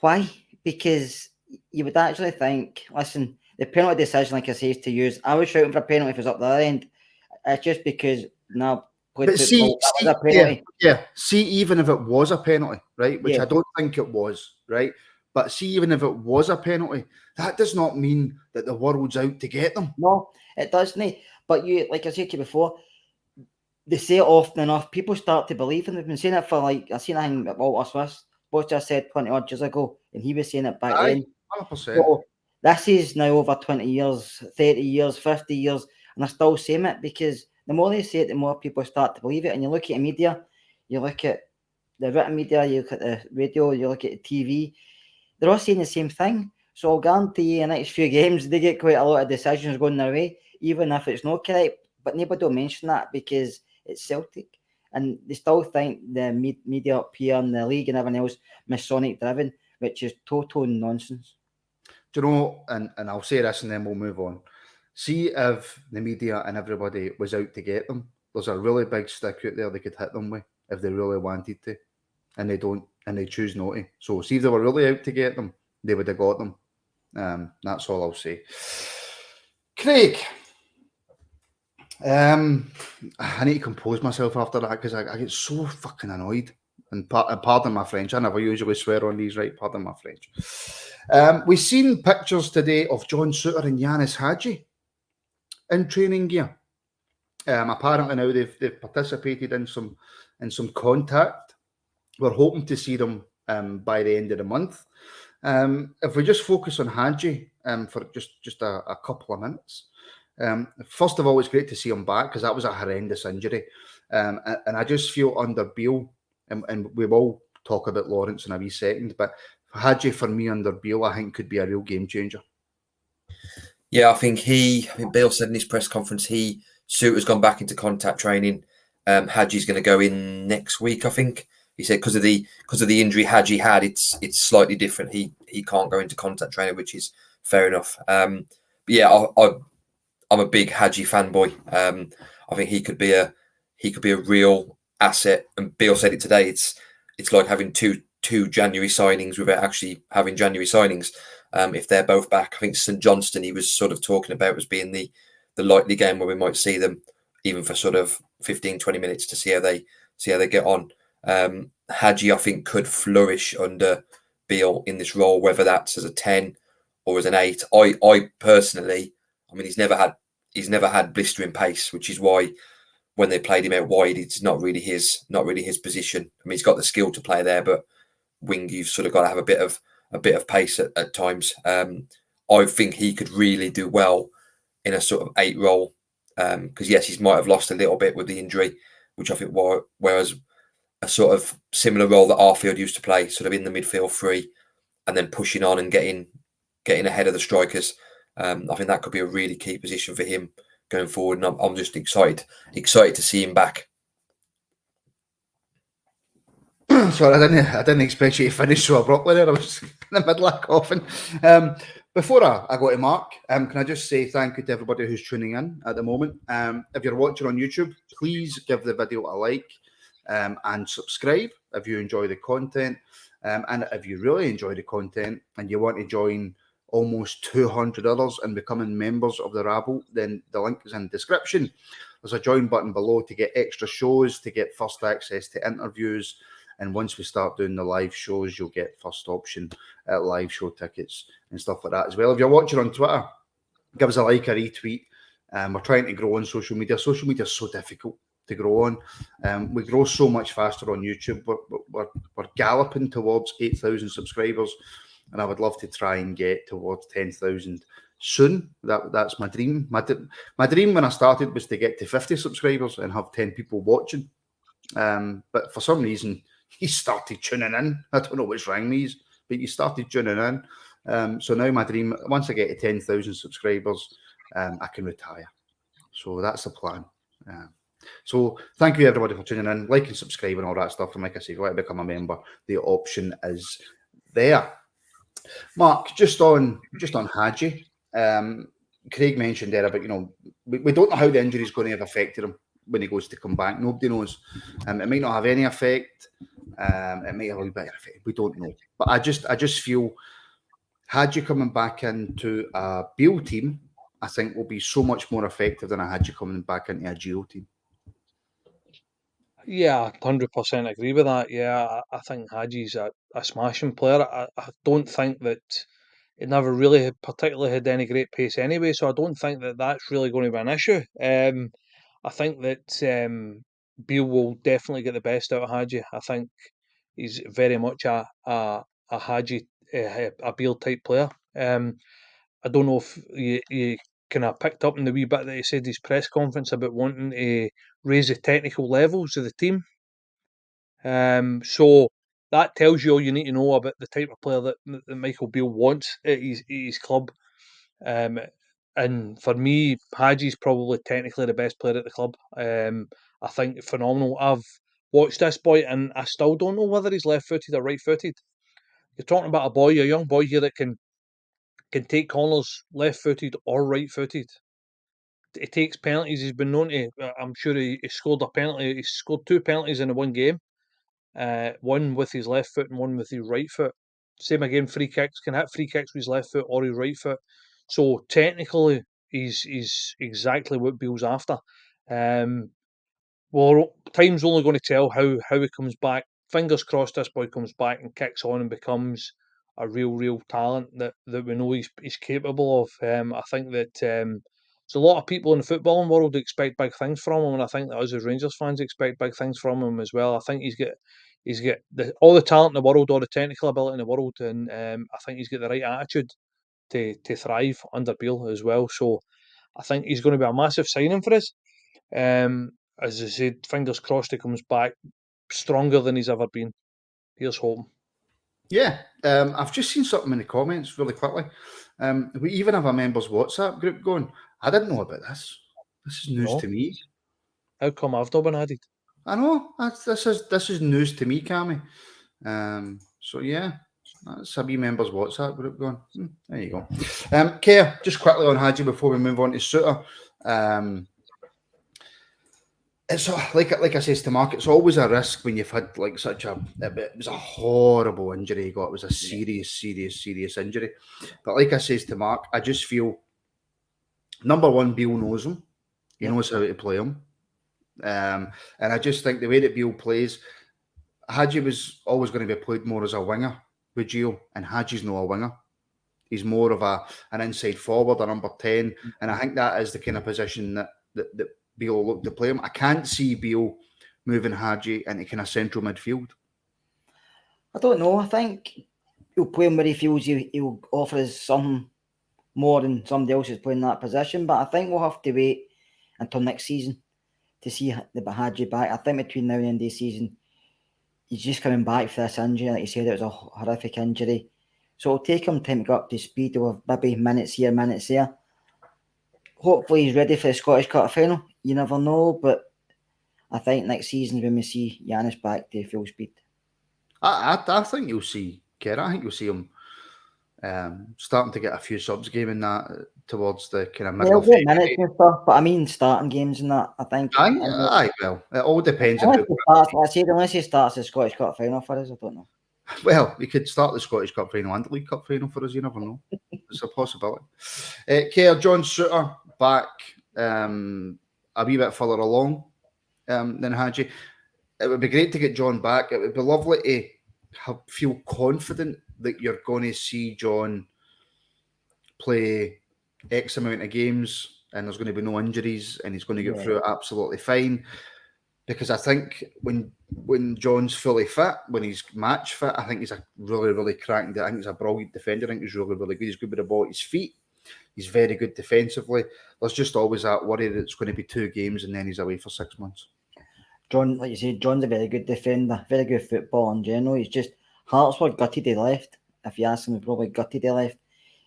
why? Because you would actually think, listen, the penalty decision, like I say, is to use. I was shouting for a penalty if it was up the other end. It's just because now played football. That was a penalty. Yeah. See, even if it was a penalty, right? Which Yeah. I don't think it was, right? But see, even if it was a penalty, that does not mean that the world's out to get them. No, it doesn't. But you, like I said to you before, they say it often enough. People start to believe, and they've been saying it for I've seen a thing that Walter Swiss, what I said 20 odd years ago, and he was saying it back then. 100%. So this is now over 20 years, 30 years, 50 years, and they're still saying it because the more they say it, the more people start to believe it. And you look at the media, you look at the written media, you look at the radio, you look at the TV, they're all saying the same thing. So I'll guarantee you in the next few games, they get quite a lot of decisions going their way, even if it's not correct. But nobody will mention that because it's Celtic. And they still think the media up here and the league and everything else Masonic driven, which is total nonsense. Do you know, and I'll say this and then we'll move on. See if the media and everybody was out to get them. There's a really big stick out there they could hit them with if they really wanted to. And they don't, and they choose not to. So see if they were really out to get them, they would have got them. That's all I'll say. Craig, I need to compose myself after that because I get so fucking annoyed. And pardon my French, I never usually swear on these, right? Pardon my French. We've seen pictures today of John Souttar and Yanis Hadji in training gear. Apparently now they've participated in some contact. We're hoping to see them by the end of the month. If we just focus on Hadji for just a couple of minutes. First of all, it's great to see him back because that was a horrendous injury. And I just feel under Beale, and we will talk about Lawrence in a wee second, but Hadji for me under Beale, I think could be a real game changer. Yeah, I think Beale said in his press conference, Souttar's gone back into contact training. Hadji's going to go in next week, I think. He said because of the injury Hadji had, it's slightly different. He can't go into contact training, which is fair enough. But yeah, I'm a big Hadji fanboy. I think he could be a real asset. And Beale said it today. It's like having two January signings without actually having January signings. If they're both back, I think St Johnstone he was sort of talking about as being the likely game where we might see them even for sort of 15-20 minutes to see how they get on. Hadji, I think, could flourish under Beale in this role, whether that's as a 10 or as an 8. I personally, I mean, he's never had blistering pace, which is why when they played him out wide, it's not really his position. I mean, he's got the skill to play there, but wing, you've sort of got to have a bit of pace at times. I think he could really do well in a sort of 8 role because yes, he might have lost a little bit with the injury, which I think whereas a sort of similar role that Arfield used to play, sort of in the midfield 3, and then pushing on and getting ahead of the strikers. I think that could be a really key position for him going forward, and I'm just excited to see him back. Sorry, I didn't expect you to finish so abruptly there. I was in the middle of coughing. Before I go to Mark, can I just say thank you to everybody who's tuning in at the moment. If you're watching on YouTube, please give the video a like and subscribe if you enjoy the content. And if you really enjoy the content and you want to join almost 200 others and becoming members of the Rabble, then the link is in the description. There's a join button below to get extra shows, to get first access to interviews. And once we start doing the live shows, you'll get first option at live show tickets and stuff like that as well. If you're watching on Twitter, give us a like, a retweet. We're trying to grow on social media. Social media is so difficult. to grow on. We grow so much faster on YouTube. We're galloping towards 8,000 subscribers, and I would love to try and get towards 10,000 soon. That's my dream. My dream when I started was to get to 50 subscribers and have 10 people watching. But for some reason, he started tuning in. I don't know what's wrong with me, but he started tuning in. So now my dream, once I get to 10,000 subscribers, I can retire. So that's the plan. So thank you everybody for tuning in, like and subscribe and all that stuff. And like I say, if you want to become a member, the option is there. Mark, just on Hadji, Craig mentioned there about, we don't know how the injury is going to have affected him when he goes to come back. Nobody knows. It might not have any effect. It might have a little bit of effect. We don't know. But I just feel Hadji coming back into a Beale team, I think will be so much more effective than a Hadji coming back into a Geo team. Yeah, 100% agree with that. Yeah, I think Hadji's a smashing player. I don't think that he never really particularly had any great pace anyway, so I don't think that that's really going to be an issue. I think that Beale will definitely get the best out of Hadji. I think he's very much a Hadji, a Beale type player. I don't know if you kind of picked up in the wee bit that he said his press conference about wanting to raise the technical levels of the team. So that tells you all you need to know about the type of player that Michael Beale wants at his club. And for me, Hadji's probably technically the best player at the club. I think phenomenal. I've watched this boy and I still don't know whether he's left-footed or right-footed. You're talking about a young boy here that can take corners left-footed or right-footed. He takes penalties. He's been known to. I'm sure he scored a penalty. He scored 2 penalties in one game. One with his left foot and one with his right foot. Same again, free kicks. Can hit free kicks with his left foot or his right foot. So technically, he's exactly what Beale's after. Well, time's only going to tell how he comes back. Fingers crossed this boy comes back and kicks on and becomes a real talent that we know he's capable of. I think that there's a lot of people in the footballing world who expect big things from him, and I think that us as Rangers fans expect big things from him as well. I think he's got all the talent in the world, all the technical ability in the world, and I think he's got the right attitude to thrive under Beale as well. So I think he's going to be a massive signing for us. As I said, fingers crossed he comes back stronger than he's ever been. Here's hoping. Yeah, I've just seen something in the comments really quickly. We even have a members WhatsApp group going. I didn't know about this. This is news to me. How come I've not been added? I know. This is news to me, Cammy. So yeah, that's a wee members WhatsApp group going. There you go. Keir, just quickly on Hadji before we move on to Suter. It's like I says to Mark, it's always a risk when you've had like it was a horrible injury he got. It was a serious injury. But like I says to Mark, I just feel number one, Beale knows him. He knows how to play him. And I just think the way that Beale plays, Hadji was always going to be played more as a winger with Gio, and Hadji's not a winger. He's more of an inside forward, a number 10, and I think that is the kind of position that Beale will look to play him. I can't see Beale moving Hadji into kind of central midfield. I don't know. I think he'll play him where he feels he'll offer us something more than somebody else is playing that position. But I think we'll have to wait until next season to see the Hadji back. I think between now and the end of the season, he's just coming back for this injury. Like you said, it was a horrific injury. So it'll take him time to get up to speed. He'll have maybe minutes here, minutes there. Hopefully he's ready for the Scottish Cup final. You never know, but I think next season when we see Giannis back to full speed. I think you'll see, Kerr. I think you'll see him starting to get a few subs game in that towards the kind of middle of minutes and stuff, but I mean starting games and that. I think. Aye, well, it all depends. Unless he starts the Scottish Cup final for us, I don't know. Well, we could start the Scottish Cup final and the League Cup final for us. You never know. It's a possibility. Kerr, John Suter back a wee bit further along than Hadji. It would be great to get John back. It would be lovely to feel confident that you're going to see John play X amount of games and there's going to be no injuries and he's going to get through it absolutely fine. because I think when John's fully fit, when he's match fit, I think he's a really, really cracking. I think he's a brilliant defender. I think he's really, really good. He's good with the ball at his feet. He's very good defensively. There's just always that worry that it's going to be 2 games and then he's away for 6 months. John, like you said, John's a very good defender, very good football in general. He's just Hearts were gutted he left. If you ask him, he's probably gutted he left.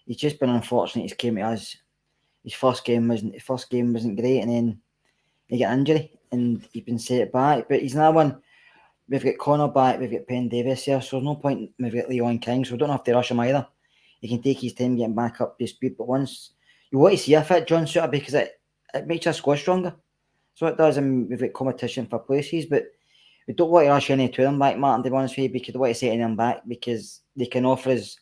He's just been unfortunate. He's came to us. His first game wasn't great, and then he got injury and he's been set back. But he's another one. We've got Connor back, we've got Penn Davis here, so there's no point. We've got Leon King, so we don't have to rush him either. He can take his time getting back up to speed. But once you want to see a fit John Suter, because it makes our squad stronger. So it does, and we've got competition for places, but we don't want to rush any two of them back, Martin, to be honest with you, because we don't want to set any of them back because they can offer us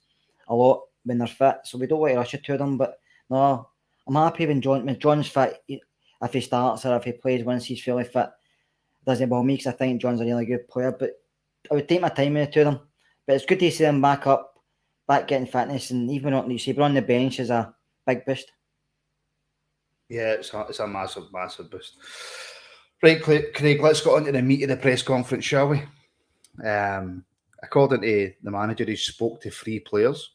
a lot when they're fit. So we don't want to rush the two of them. But no, I'm happy when John's fit, if he starts or if he plays once he's fully fit, doesn't bother me because I think John's a really good player. But I would take my time with the two of them. But it's good to see them back up, back getting fitness, and even on the bench is a big boost. Yeah, it's a massive, massive boost. Right, Craig, let's get on to the meat of the press conference, shall we? According to the manager, he spoke to 3 players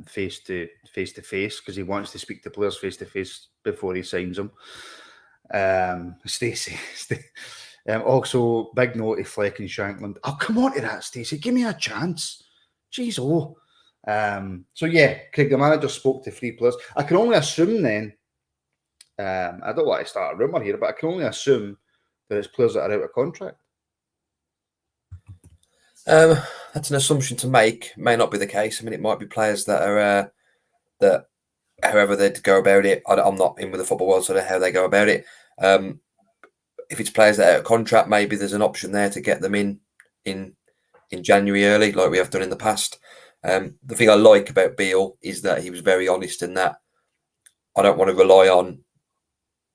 face to face because he wants to speak to players face to face before he signs them. Stacey. Also, big note to Fleck and Shankland. Oh, come on to that, Stacey. Give me a chance. Jeez, oh. So yeah, Craig, the manager spoke to 3 players. I can only assume then, I don't want to start a rumour here, but I can only assume that it's players that are out of contract. That's an assumption to make. May not be the case. I mean, it might be players that are that however they go about it. I'm not in with the football world, so I don't know how they go about it. If it's players that are out of contract, maybe there's an option there to get them in January early, like we have done in the past. The thing I like about Beale is that he was very honest in that I don't want to rely on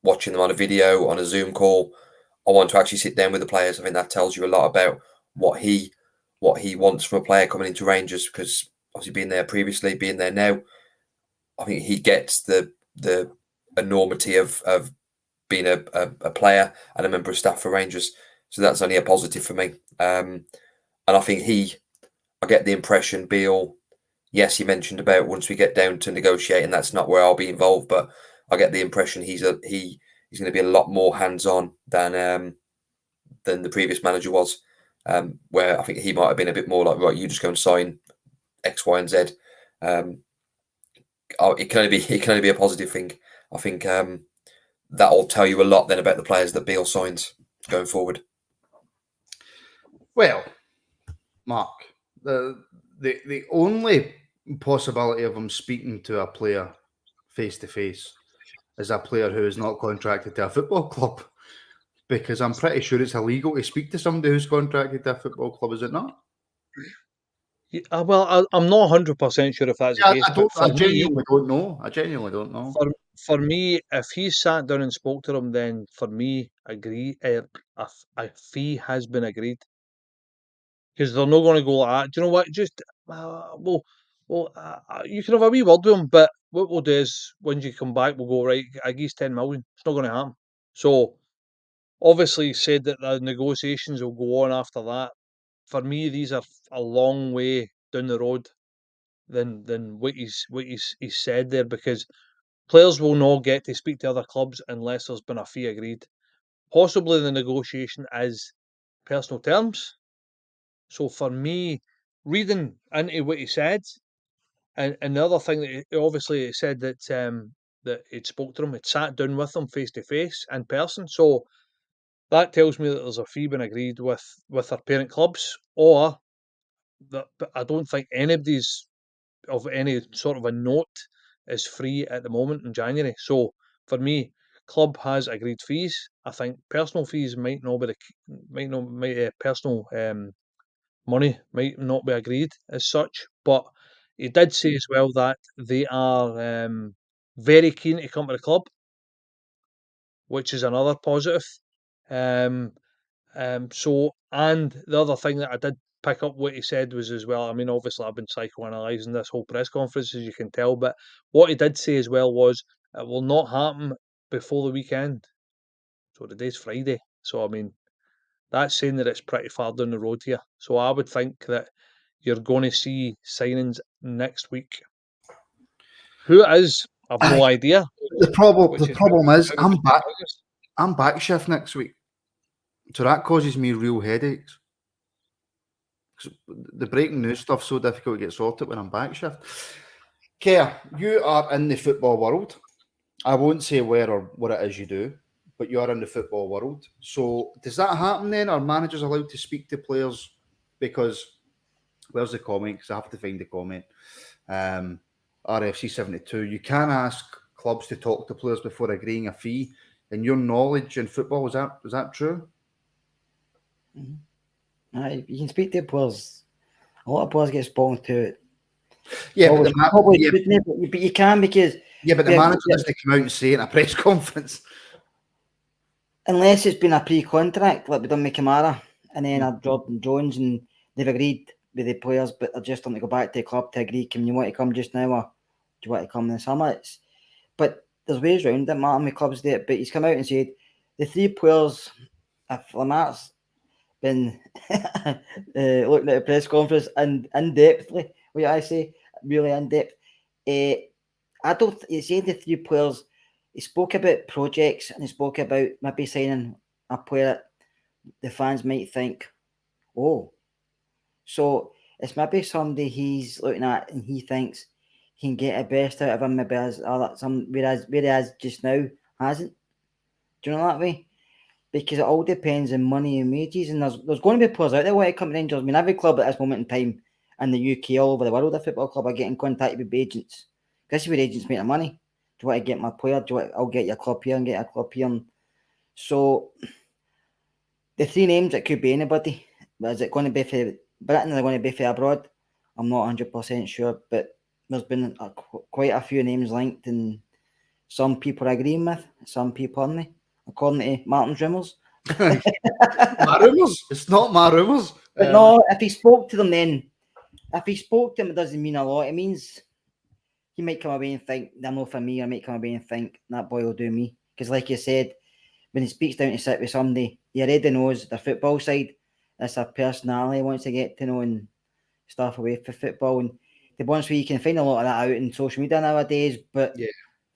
watching them on a video, on a Zoom call. I want to actually sit down with the players. I think that tells you a lot about what he wants from a player coming into Rangers, because obviously being there previously, being there now, I think he gets the enormity of being a player and a member of staff for Rangers. So that's only a positive for me. And I think I get the impression, Beale, yes, he mentioned about once we get down to negotiating, that's not where I'll be involved, but I get the impression he's going to be a lot more hands-on than the previous manager was, where I think he might have been a bit more like, right, you just go and sign X, Y, and Z. It can only be a positive thing. I think that'll tell you a lot then about the players that Beale signs going forward. Well, Mark, the only possibility of him speaking to a player face to face is a player who is not contracted to a football club, because I'm pretty sure it's illegal to speak to somebody who's contracted to a football club, is it not? Yeah, well, I'm not 100% sure if that's the case. I genuinely don't know. For me, if he sat down and spoke to them, then for me, a fee has been agreed. Because they're not going to go like that. Do you know what? Just you can have a wee word with them, but what we'll do is when you come back, we'll go, right, I give you 10 million. It's not going to happen. So obviously, he said that the negotiations will go on after that. For me, these are a long way down the road than what he's said there, because players will not get to speak to other clubs unless there's been a fee agreed. Possibly the negotiation is personal terms. So for me, reading into what he said, and the other thing that he obviously said that that he'd spoke to them, he'd sat down with them face to face in person. So that tells me that there's a fee been agreed with our parent clubs, or that. But I don't think anybody's of any sort of a note is free at the moment in January. So for me, club has agreed fees. I think personal fees might not be personal money might not be agreed as such, but he did say as well that they are very keen to come to the club, which is another positive. So, and the other thing that I did pick up what he said was as well, I mean, obviously I've been psychoanalyzing this whole press conference, as you can tell, but what he did say as well was it will not happen before the weekend. So today's Friday. So, I mean, that's saying that it's pretty far down the road here. So I would think that you're going to see signings next week. Who it is, I've no idea. The problem Which is how would I'm you- I'm back shift next week, so that causes me real headaches. 'Cause the breaking news stuff's so difficult to get sorted when I'm back shift. Kerr, you are in the football world. I won't say where or what it is you do, but you are in the football world. So does that happen then? Are managers allowed to speak to players? Because where's the comment? Because I have to find the comment. RFC72. You can ask clubs to talk to players before agreeing a fee. In your knowledge in football, is that true? You can speak to players. A lot of players get spoken to. Yeah, Always, but you can, because but the manager doesn't come out and say it in a press conference. Unless it's been a pre-contract, like we done with Kamara, and then Jordan Jones, and they've agreed with the players, but they're just going to go back to the club to agree, can you want to come just now, or do you want to come in the summer? But there's ways around it, Martin, with clubs do it, but he's come out and said, the three players, if Lamar's been looking at the press conference and in-depthly, what I say, really in-depth, he said the three players, he spoke about projects, and he spoke about maybe signing a player that the fans might think, oh, so it's maybe somebody he's looking at and he thinks he can get the best out of him, maybe as whereas just now hasn't. Do you know that way? Because it all depends on money and wages, and there's going to be players out there want to come to Rangers. I mean, every club at this moment in time in the UK, all over the world, a football club are getting contacted with agents. This is where agents make their money. Do you want to get my player? I'll get your club here and get a club here. And so the three names, it could be anybody. But is it going to be for Britain? Are they going to be for abroad? I'm not 100% sure, but there's been quite a few names linked, and some people are agreeing with, some people aren't, according to Martin's rumours. My rumours? It's not my rumours. But no, if he spoke to them, it doesn't mean a lot. It means he might come away and think, they're not for me. I might come away and think, that boy will do me. Because like you said, when he speaks down to sit with somebody, he already knows their football side. That's a personality he wants to get to know and stuff away for football. And the ones where you can find a lot of that out in social media nowadays, but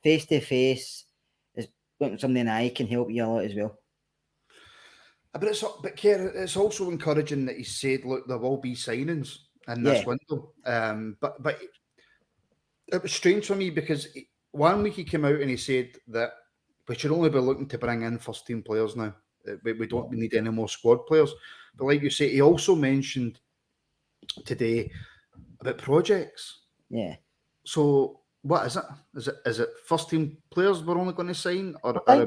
face to face, is looking somebody in the eye can help you a lot as well. But Kerr, it's also encouraging that he said, look, there will be signings in this window. But it was strange for me because 1 week he came out and he said that we should only be looking to bring in first team players now. We don't need any more squad players. But like you say, he also mentioned today about projects. Yeah. So what is it? Is it first team players we're only going to sign? Or I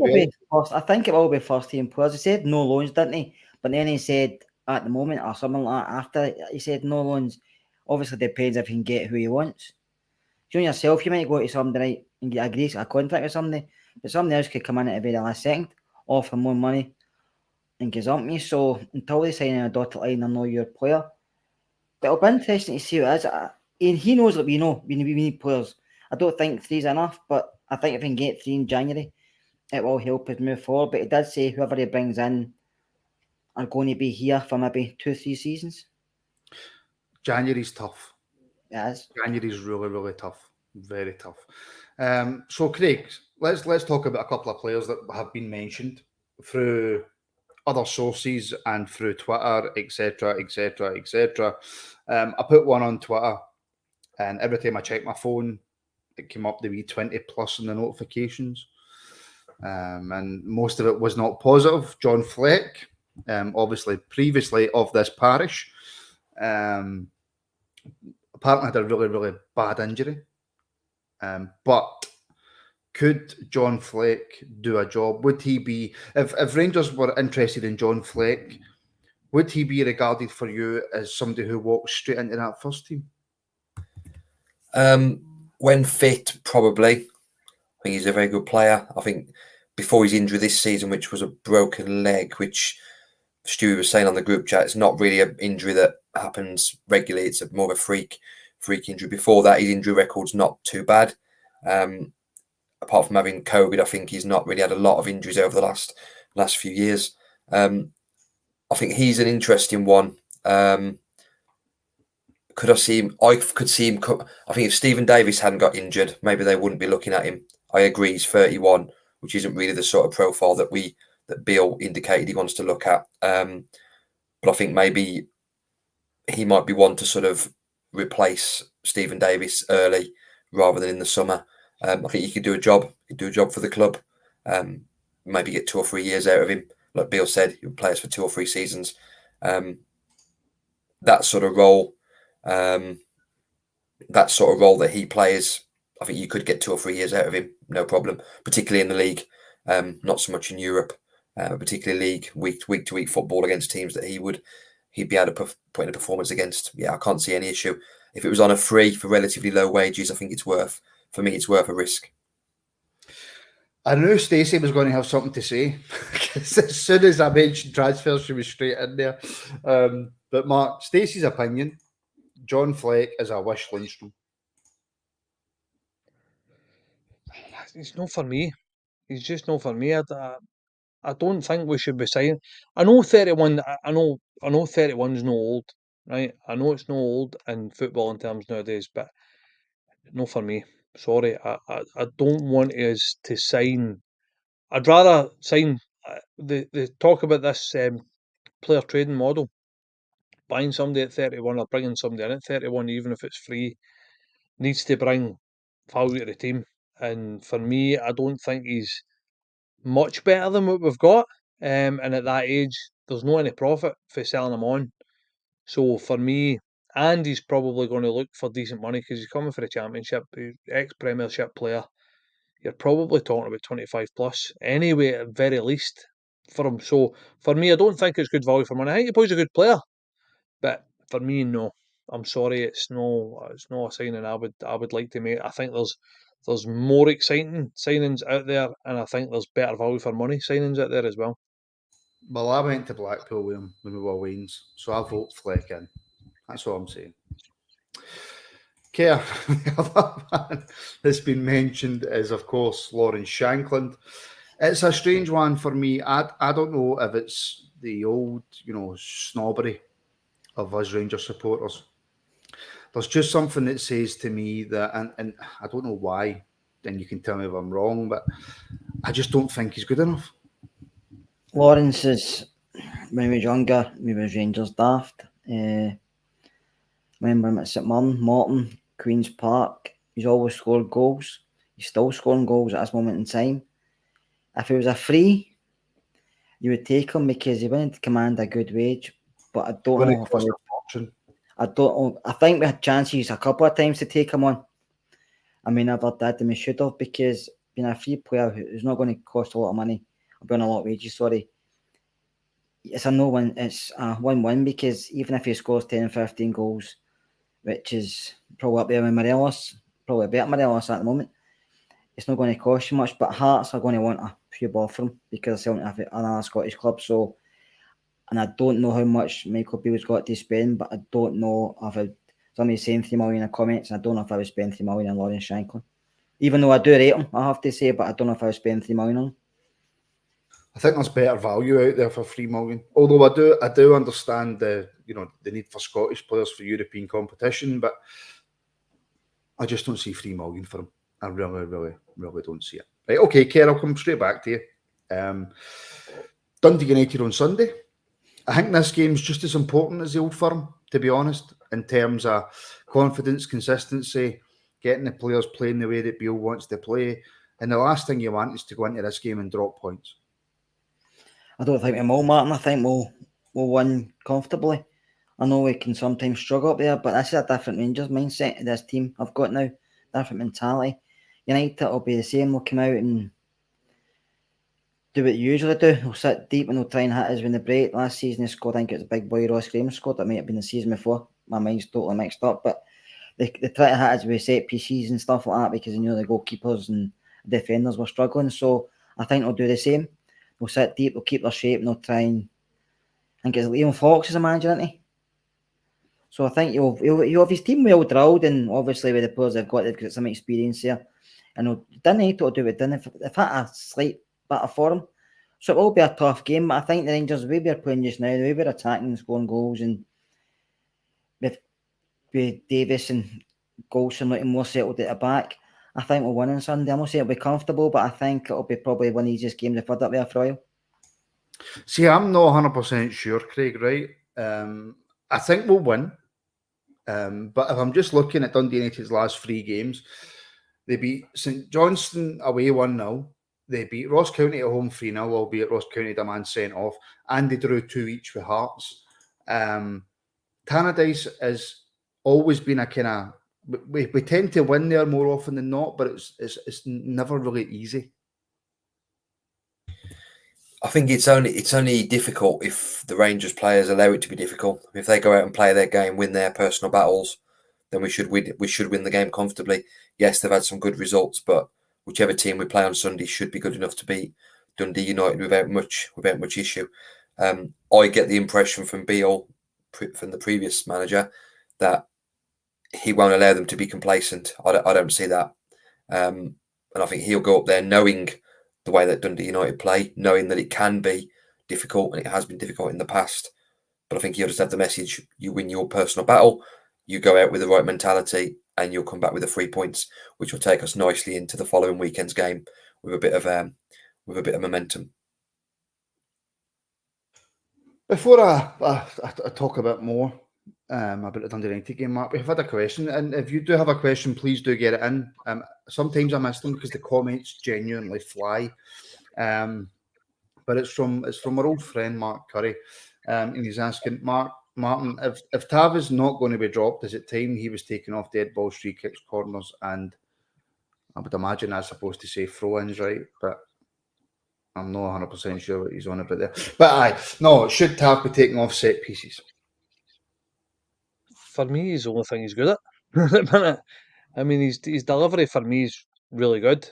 think it will be first team players. He said no loans, didn't he? But then he said at the moment or something like that after he said no loans. Obviously depends if he can get who he wants. You know yourself, you might go to somebody, right, and get a contract with somebody, but somebody else could come in at the very last second, offer more money, and gazump me. So until they sign in a dotted line, I know your player. But it'll be interesting to see what it is. And he knows that we need players. I don't think 3's enough, but I think if we can get 3 in January, it will help us move forward. But it does say whoever he brings in are going to be here for maybe 2-3 seasons. January's tough. It is. January's really, really tough. Very tough. So Craig, let's talk about a couple of players that have been mentioned through other sources and through Twitter, etc., etc., etc. I put one on Twitter, and every time I check my phone, it came up the wee 20 plus in the notifications. And most of it was not positive. John Fleck, obviously previously of this parish, apparently had a really, really bad injury. But could John Fleck do a job? Would he be, if Rangers were interested in John Fleck, would he be regarded for you as somebody who walks straight into that first team? When fit, probably. I think he's a very good player. I think before his injury this season, which was a broken leg, which Stewie was saying on the group chat, it's not really an injury that happens regularly. It's more of a freak injury. Before that, his injury record's not too bad. Apart from having COVID, I think he's not really had a lot of injuries over the last last few years. I think he's an interesting one. Could I see him? I could see him. I think if Stephen Davis hadn't got injured, maybe they wouldn't be looking at him. I agree, he's 31, which isn't really the sort of profile that Beale indicated he wants to look at. But I think maybe he might be one to sort of replace Stephen Davis early rather than in the summer. I think he could do a job. He'd do a job for the club. Maybe get 2 or 3 years out of him. Like Beale said, he would play us for 2 or 3 seasons. That sort of role that he plays, I think you could get 2 or 3 years out of him, no problem. Particularly in the league, not so much in Europe. Particularly league, week to week football against teams that he'd be able to put in a performance against. Yeah, I can't see any issue. If it was on a free for relatively low wages, I think it's worth a risk. I knew Stacey was going to have something to say because as soon as I mentioned transfers, she was straight in there. But Mark, Stacey's opinion, John Fleck is a wish Lindstrom. He's not for me. He's just not for me. I don't think we should be signing. I know 31. I know 31's no old, right? I know it's no old in football in terms nowadays, but no for me. Sorry, I don't want us to sign. I'd rather sign. They talk about this player trading model, buying somebody at 31 or bringing somebody in at 31, even if it's free, needs to bring value to the team. And for me, I don't think he's much better than what we've got. And at that age, there's no any profit for selling him on. So for me, and he's probably going to look for decent money because he's coming for the championship, ex-Premiership player. You're probably talking about 25 plus anyway, at very least, for him. So for me, I don't think it's good value for money. I think he's a good player, but for me, no. I'm sorry, it's not a signing I would like to make. I think there's more exciting signings out there, and I think there's better value for money signings out there as well. Well, I went to Blackpool with him when we were Waynes, so I vote Fleck in. That's all I'm saying. Okay, the other man that's been mentioned is, of course, Lawrence Shankland. It's a strange one for me. I don't know if it's the old, snobbery of us Rangers supporters. There's just something that says to me that, and I don't know why, and you can tell me if I'm wrong, but I just don't think he's good enough. Lawrence is, when he was younger, he was Rangers daft. Remember him at St Mirren, Morton, Queen's Park. He's always scored goals. He's still scoring goals at this moment in time. If he was a free, you would take him because he wouldn't command a good wage. But I don't know if I don't know. I think we had chances a couple of times to take him on. I mean, never did, and we should have, because being a free player who's not going to cost a lot of money, or be on a lot of wages, sorry, it's a no-win. It's a win-win, because even if he scores 10, 15 goals, which is probably up there with Morelos, probably better Morelos at the moment, it's not going to cost you much, but Hearts are going to want a few ball for him because they don't have another Scottish club. So, and I don't know how much Michael Beale's got to spend, but I don't know if somebody's saying 3 million in the comments, and I don't know if I would spend 3 million on Lawrence Shankland. Even though I do rate him, I have to say, but I don't know if I would spend 3 million on him. I think there's better value out there for 3 million. Although I do understand the need for Scottish players for European competition, but I just don't see 3 million for him. I really don't see it. Right, okay, Kerr, I'll come straight back to you. Dundee United on Sunday. I think this game's just as important as the Old Firm, to be honest, in terms of confidence, consistency, getting the players playing the way that Beale wants to play. And the last thing you want is to go into this game and drop points. I don't think we will, Martin. I think we'll win comfortably. I know we can sometimes struggle up there, but this is a different Rangers mindset this team I've got now. Different mentality. United will be the same. We'll come out and do what you usually do. We'll sit deep and we'll try and hit us when they break. Last season they scored, I think it was a big boy Ross Graham scored. That might have been the season before. My mind's totally mixed up. But they try to hit us with set pieces and stuff like that because they knew the goalkeepers and defenders were struggling. So I think they'll do the same. We'll sit deep, we'll keep their shape, and they'll try and... I think it's Liam Fox as a manager, isn't he? So I think he'll have his team well drilled, and obviously with the players they've got some experience there. And Dundee United will do it. They've had a slight bit of form, So it will be a tough game, but I think the Rangers, the way we're playing just now, the way we're attacking and scoring goals, and with Davis and Golson looking more settled at the back, I think we'll win on Sunday. I'm not saying it'll be comfortable, but I think it'll be probably one of the easiest games I've had up there for a while. See, I'm not 100% sure, Craig, right? I think we'll win. But if I'm just looking at Dundee United's last 3 games, they beat St Johnstone away 1-0. They beat Ross County at home 3-0, albeit Ross County had a man sent off, and they drew 2 each with Hearts. Tannadice has always been a kind of... We tend to win there more often than not, but it's never really easy. I think it's only difficult if the Rangers players allow it to be difficult. If they go out and play their game, win their personal battles, then we should win the game comfortably. Yes, they've had some good results, but whichever team we play on Sunday should be good enough to beat Dundee United without much issue. I get the impression from Beale, from the previous manager, that he won't allow them to be complacent. I don't see that, and I think he'll go up there knowing the way that Dundee United play, knowing that it can be difficult and it has been difficult in the past. But I think he'll just have the message: you win your personal battle, you go out with the right mentality, and you'll come back with the 3 points, which will take us nicely into the following weekend's game with a bit of momentum. Before I talk a bit more about the Dundee United game, Mark, we've had a question, and if you do have a question, please do get it in. Sometimes I miss them because the comments genuinely fly. But it's from our old friend Mark Curry, and he's asking, Martin, if Tav is not going to be dropped, is it time he was taken off dead balls, free kicks, corners, and I would imagine that's supposed to say throw-ins, right? But I'm not 100% sure what he's on about there. But should Tav be taken off set pieces? For me, he's the only thing he's good at at the minute. I mean, his delivery for me is really good.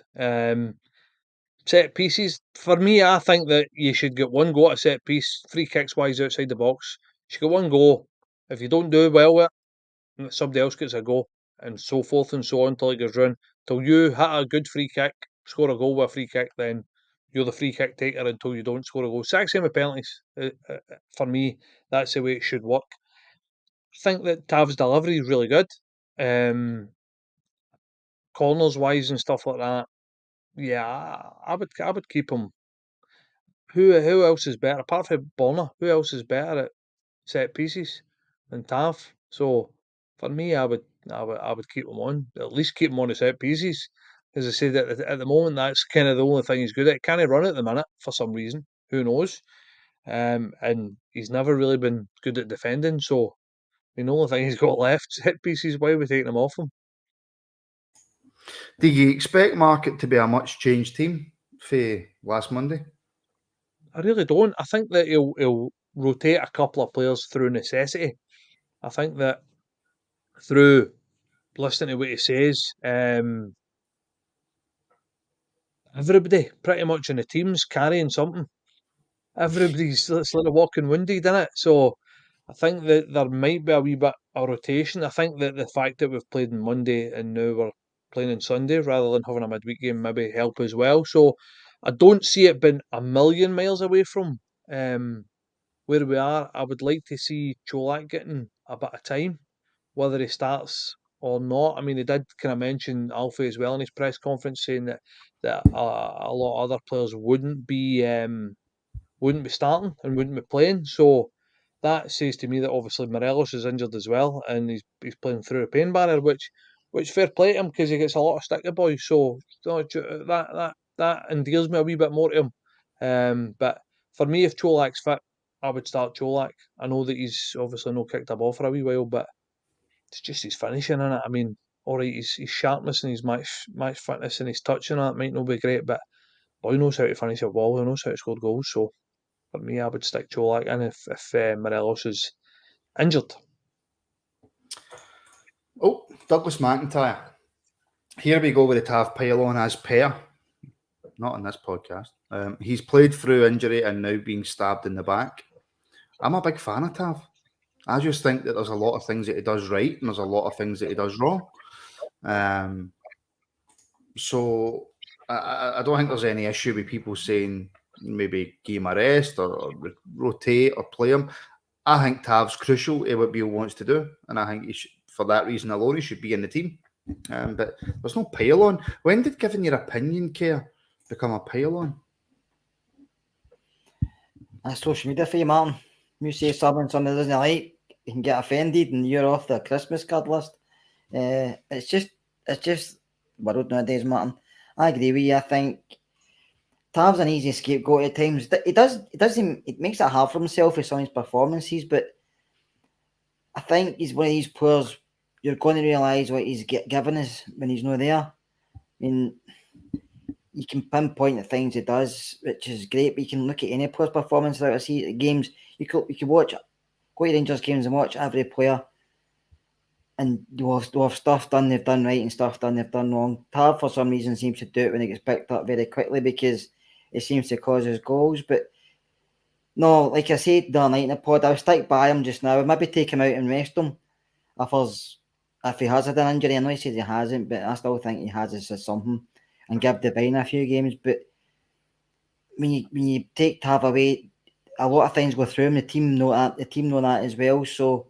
Set pieces, for me, I think that you should get one go at a set piece, free kicks wise outside the box. You should get one go. If you don't do well with it, somebody else gets a go, and so forth and so on until it goes round. Till you hit a good free kick, score a goal with a free kick, then you're the free kick taker until you don't score a goal. It's same with penalties. For me, that's the way it should work. I think that Tav's delivery is really good. Corners wise and stuff like that. Yeah, I would keep him. Who else is better apart from Bonner? Who else is better at set pieces than Tav? So for me, I would keep him on. At least keep him on the set pieces. As I said, at the moment, that's kind of the only thing he's good at. Can he run at the minute for some reason? Who knows? And he's never really been good at defending. So the only thing he's got left, set pieces. Why are we taking him off him? Do you expect Market to be a much changed team for last Monday? I really don't. I think that he'll rotate a couple of players through necessity. I think that through listening to what he says, everybody pretty much in the team's carrying something. Everybody's it's like a walking wounded, isn't it? So I think that there might be a wee bit of rotation. I think that the fact that we've played on Monday and now we're playing on Sunday rather than having a midweek game maybe help as well. So I don't see it being a million miles away from where we are. I would like to see Cholak getting a bit of time, whether he starts or not. I mean, he did kind of mention Alfie as well in his press conference, saying that a lot of other players wouldn't be starting and wouldn't be playing. So that says to me that obviously Morelos is injured as well, and he's playing through a pain barrier, which fair play to him because he gets a lot of stick to boys. So that endears me a wee bit more to him. But for me, if Cholak's fit, I would start Cholak. I know that he's obviously not kicked a ball for a wee while, but it's just his finishing in it. I mean, all right, his sharpness and his match fitness and his touching on it might not be great, but boy knows how to finish a ball. He knows how to score goals. So for me, I would stick Cholak in if Morelos is injured. Oh, Douglas McIntyre. Here we go with the Tav pylon as pair. Not in this podcast. He's played through injury and now being stabbed in the back. I'm a big fan of Tav. I just think that there's a lot of things that he does right and there's a lot of things that he does wrong. So I don't think there's any issue with people saying maybe give him a rest or rotate or play him. I think Tav's crucial in what Beale wants to do, and I think for that reason alone, he should be in the team. But there's no pile-on. When did giving your opinion, Care, become a pile-on? That's social media for you, Martin. You say something somebody doesn't like, you can get offended and you're off the Christmas card list. It's just world nowadays, Martin. I agree with you. I think Tav's an easy scapegoat at times. It makes it hard for himself with some of his performances, but I think he's one of these players you're going to realise what he's given us when he's not there. I mean, you can pinpoint the things he does, which is great, but you can look at any player's performance throughout a season, games. You could watch, go to Rangers games and watch every player, and they'll have stuff done they've done right and stuff done they've done wrong. Tav, for some reason, seems to do it when it gets picked up very quickly because it seems to cause his goals. But no, like I said the other night in the pod, I'll stick by him just now. I'll maybe take him out and rest him if he has had an injury. I know he says he hasn't, but I still think he has something, and give Devine a few games. But when you take Tav away, a lot of things go through him. The team know that as well. So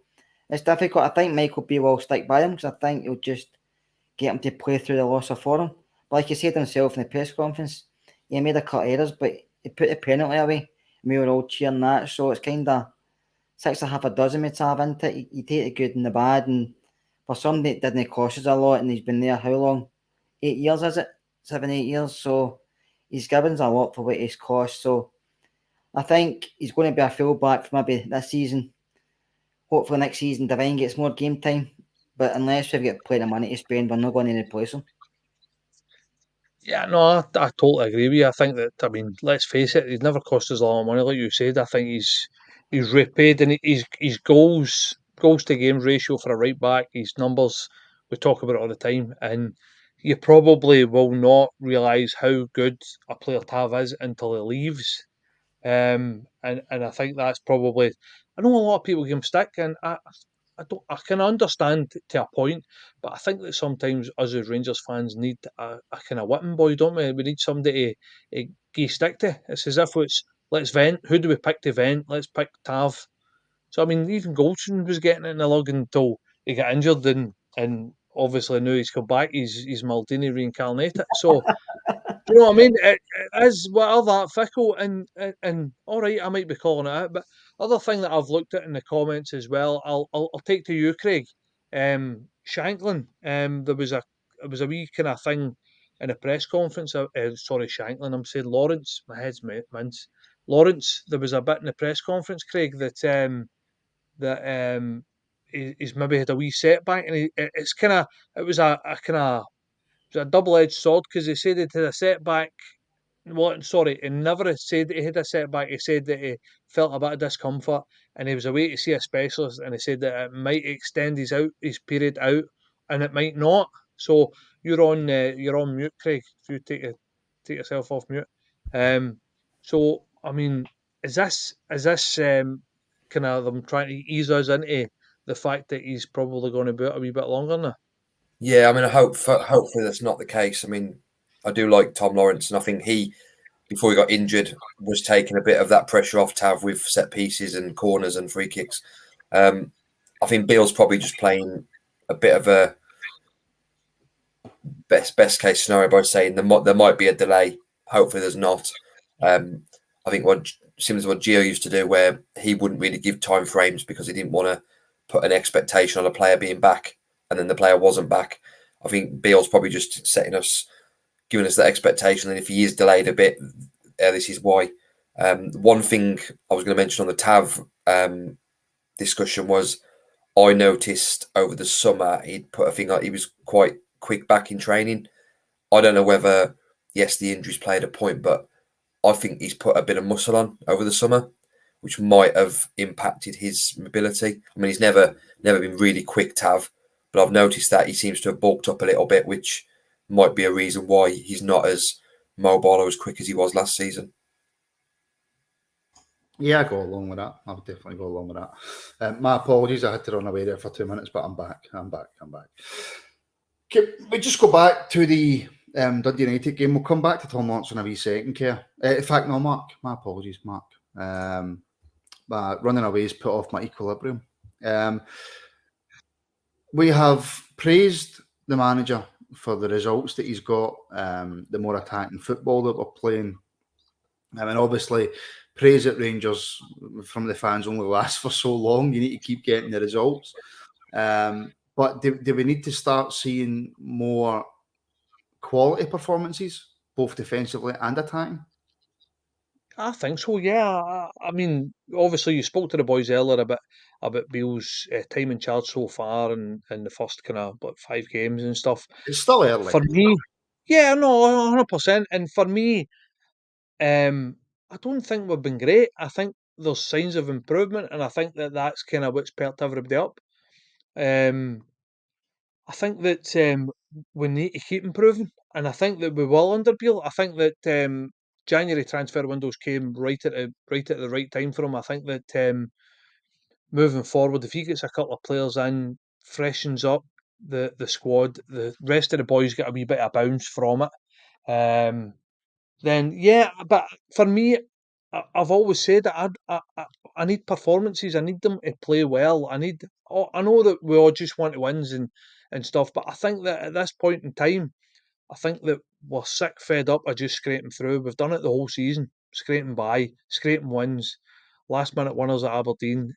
it's difficult. I think Michael Beale will stick by him because I think he'll just get him to play through the loss of form. But like he said himself in the press conference, he made a couple of errors, but he put the penalty away. We were all cheering that. So it's kind of 6.5 a dozen with Tav into it. You take the good and the bad. And for somebody that didn't cost us a lot, and he's been there how long? 8 years, is it? 7, 8 years. So he's given us a lot for what he's cost. So I think he's going to be a fullback for maybe this season. Hopefully next season Devine gets more game time. But unless we've got plenty of money to spend, we're not going to replace him. Yeah, no, I totally agree with you. I think that, I mean, let's face it, he's never cost us a lot of money, like you said. I think he's repaid, and his goals to games ratio for a right back, his numbers, we talk about it all the time, and you probably will not realise how good a player Tav is until he leaves. And I think that's probably, I know a lot of people give him stick, and I can understand to a point, but I think that sometimes us as Rangers fans need a kind of whipping boy, don't we? We need somebody to give stick to. It's as if let's vent. Who do we pick to vent? Let's pick Tav. So I mean, even Goldson was getting it in the lug until he got injured, and obviously now he's come back. He's Maldini reincarnated. So. You know what I mean? It is well that fickle, and all right, I might be calling it out, but other thing that I've looked at in the comments as well, I'll take to you, Craig. Shankland. There was a wee kind of thing in a press conference. Sorry, Shankland. I'm saying Lawrence. My head's mince. Lawrence. There was a bit in the press conference, Craig, that he's maybe had a wee setback, and it's kind of it was a kind of a double-edged sword because he said it had a setback. Well, sorry, he never said that he had a setback. He said that he felt a bit of discomfort and he was away to see a specialist, and he said that it might extend his period out, and it might not. So you're on mute, Craig. If you take yourself off mute. So I mean, is this kind of them trying to ease us into the fact that he's probably going to be out a wee bit longer now? Yeah, I mean, hopefully that's not the case. I mean, I do like Tom Lawrence, and I think he, before he got injured, was taking a bit of that pressure off Tav with set pieces and corners and free kicks. I think Beale's probably just playing a bit of a best case scenario by saying there might be a delay. Hopefully, there's not. I think similar to what Gio used to do, where he wouldn't really give time frames because he didn't want to put an expectation on a player being back, and then the player wasn't back. I think Beale's probably just giving us that expectation, and if he is delayed a bit, this is why. One thing I was going to mention on the Tav discussion was I noticed over the summer he'd put a thing like he was quite quick back in training. I don't know whether, yes, the injuries played a point, but I think he's put a bit of muscle on over the summer, which might have impacted his mobility. I mean, he's never been really quick, Tav, but I've noticed that he seems to have bulked up a little bit, which might be a reason why he's not as mobile or as quick as he was last season. Yeah, I go along with that. I would definitely go along with that. My apologies, I had to run away there for 2 minutes, but I'm back. Okay, we just go back to the Dundee United game. We'll come back to Tom Lawrence in a wee second, Kerr. In fact, no, Mark. My apologies, Mark. My running away has put off my equilibrium. We have praised the manager for the results that he's got, the more attacking football that we're playing. I mean, obviously, praise at Rangers from the fans only lasts for so long. You need to keep getting the results. But do we need to start seeing more quality performances, both defensively and attacking? I think so, yeah. I mean, obviously, you spoke to the boys earlier about Beale's time in charge so far in the first kind of 5 games and stuff. It's still early. For me, yeah, no, 100%. And for me, I don't think we've been great. I think there's signs of improvement, and I think that's kind of what's perked everybody up. I think that we need to keep improving, and I think that we will under Beale. I think that January transfer windows came right at the right time for him. I think that moving forward, if he gets a couple of players in, freshens up the squad, the rest of the boys get a wee bit of bounce from it. Then yeah, but for me, I've always said that I need performances. I need them to play well. I know that we all just want to wins and stuff, but I think that at this point in time, I think that we're sick, fed up of just scraping through. We've done it the whole season, scraping by, scraping wins, last minute winners at Aberdeen.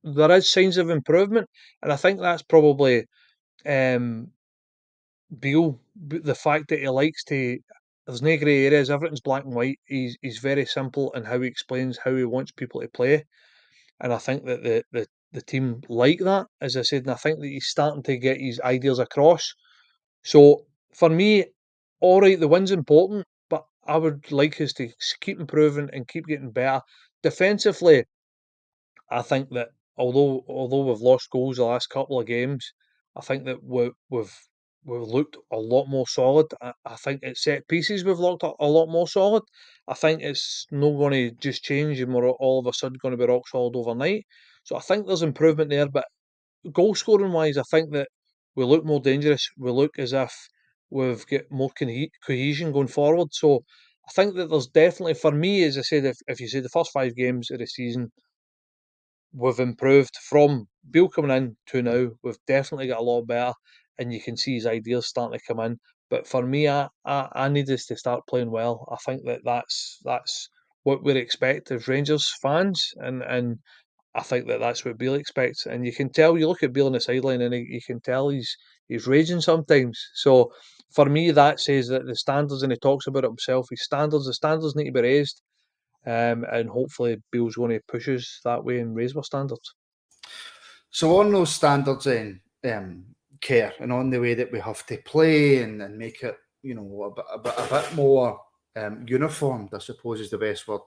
There is signs of improvement, and I think that's probably Beale, the fact that he likes to. There's no grey areas. Everything's black and white. He's very simple in how he explains how he wants people to play, and I think that the team like that, as I said, and I think that he's starting to get his ideas across. So for me, all right, the win's important, but I would like us to keep improving and keep getting better defensively. I think that although we've lost goals the last couple of games, I think that we've looked a lot more solid. I think at set pieces we've looked a lot more solid. I think it's not going to just change and we're all of a sudden going to be rock solid overnight. So I think there's improvement there. But goal scoring wise, I think that we look more dangerous. We look as if we've got more cohesion going forward. So I think that there's definitely, for me, as I said, if you say the first 5 games of the season, we've improved from Beale coming in to now. We've definitely got a lot better, and you can see his ideas starting to come in. But for me, I need us to start playing well. I think that's what we expect as Rangers fans, and I think that's what Beale expects. And you can tell, you look at Beale on the sideline, and you can tell he's raging sometimes. So for me, that says that the standards, and he talks about it himself, the standards need to be raised. And hopefully Beale's going to push us that way and raise our standards. So on those standards then, Kerr, and on the way that we have to play and make it, a bit more uniformed, I suppose is the best word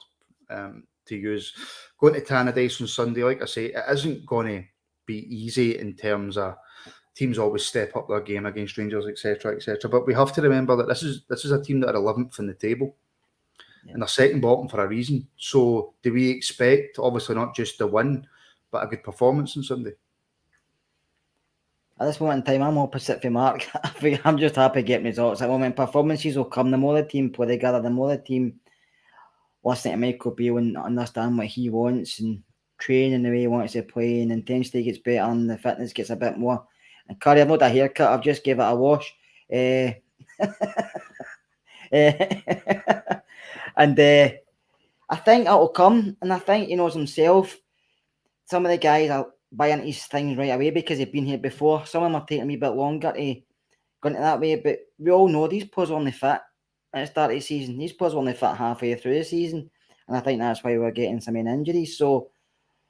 to use. Going to Tannadice on Sunday, like I say, it isn't going to be easy in terms of teams always step up their game against Rangers, etc., etc. But we have to remember that this is a team that are 11th in the table. And they're second bottom for a reason. So do we expect, obviously not just the win, but a good performance on Sunday? At this moment in time, I'm opposite for Mark. I'm just happy getting results. At the moment, performances will come. The more the team play together, the more the team listen to Michael Beale and understand what he wants and train in the way he wants to play, and intensity gets better and the fitness gets a bit more. And Curry, I've not a haircut. I've just gave it a wash. And I think it'll come, and I think he knows himself. Some of the guys are buying his things right away because they've been here before. Some of them are taking a wee bit longer to go into that way, but we all know these players only fit at the start of the season. These players only fit halfway through the season, and I think that's why we're getting so many injuries. So,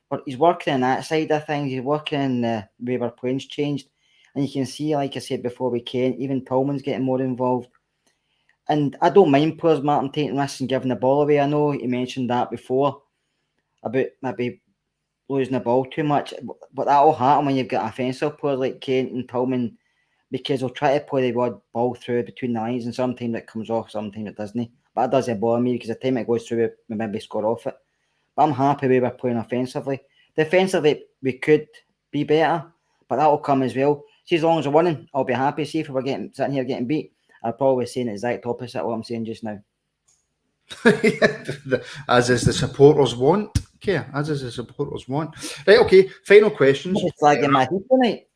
but he's working on that side of things. He's working on the way our playing's changed, and you can see, like I said before, we can even Tolman's getting more involved. And I don't mind players, Martin, taking risks and giving the ball away. I know you mentioned that before about maybe losing the ball too much, but that'll happen when you've got offensive players like Kent and Tolman, because they'll try to play the odd ball through between the lines, and sometimes it comes off, sometimes it doesn't. But it doesn't bother me because the time it goes through, we maybe score off it. But I'm happy we were playing offensively. Defensively, we could be better, but that'll come as well. See, as long as we're winning, I'll be happy. See, if we were sitting here getting beat, I'd probably be saying the exact opposite of what I'm saying just now. As is the supporters want. Okay, as is the supporters want. Right, okay, final questions. It's flagging my heat tonight.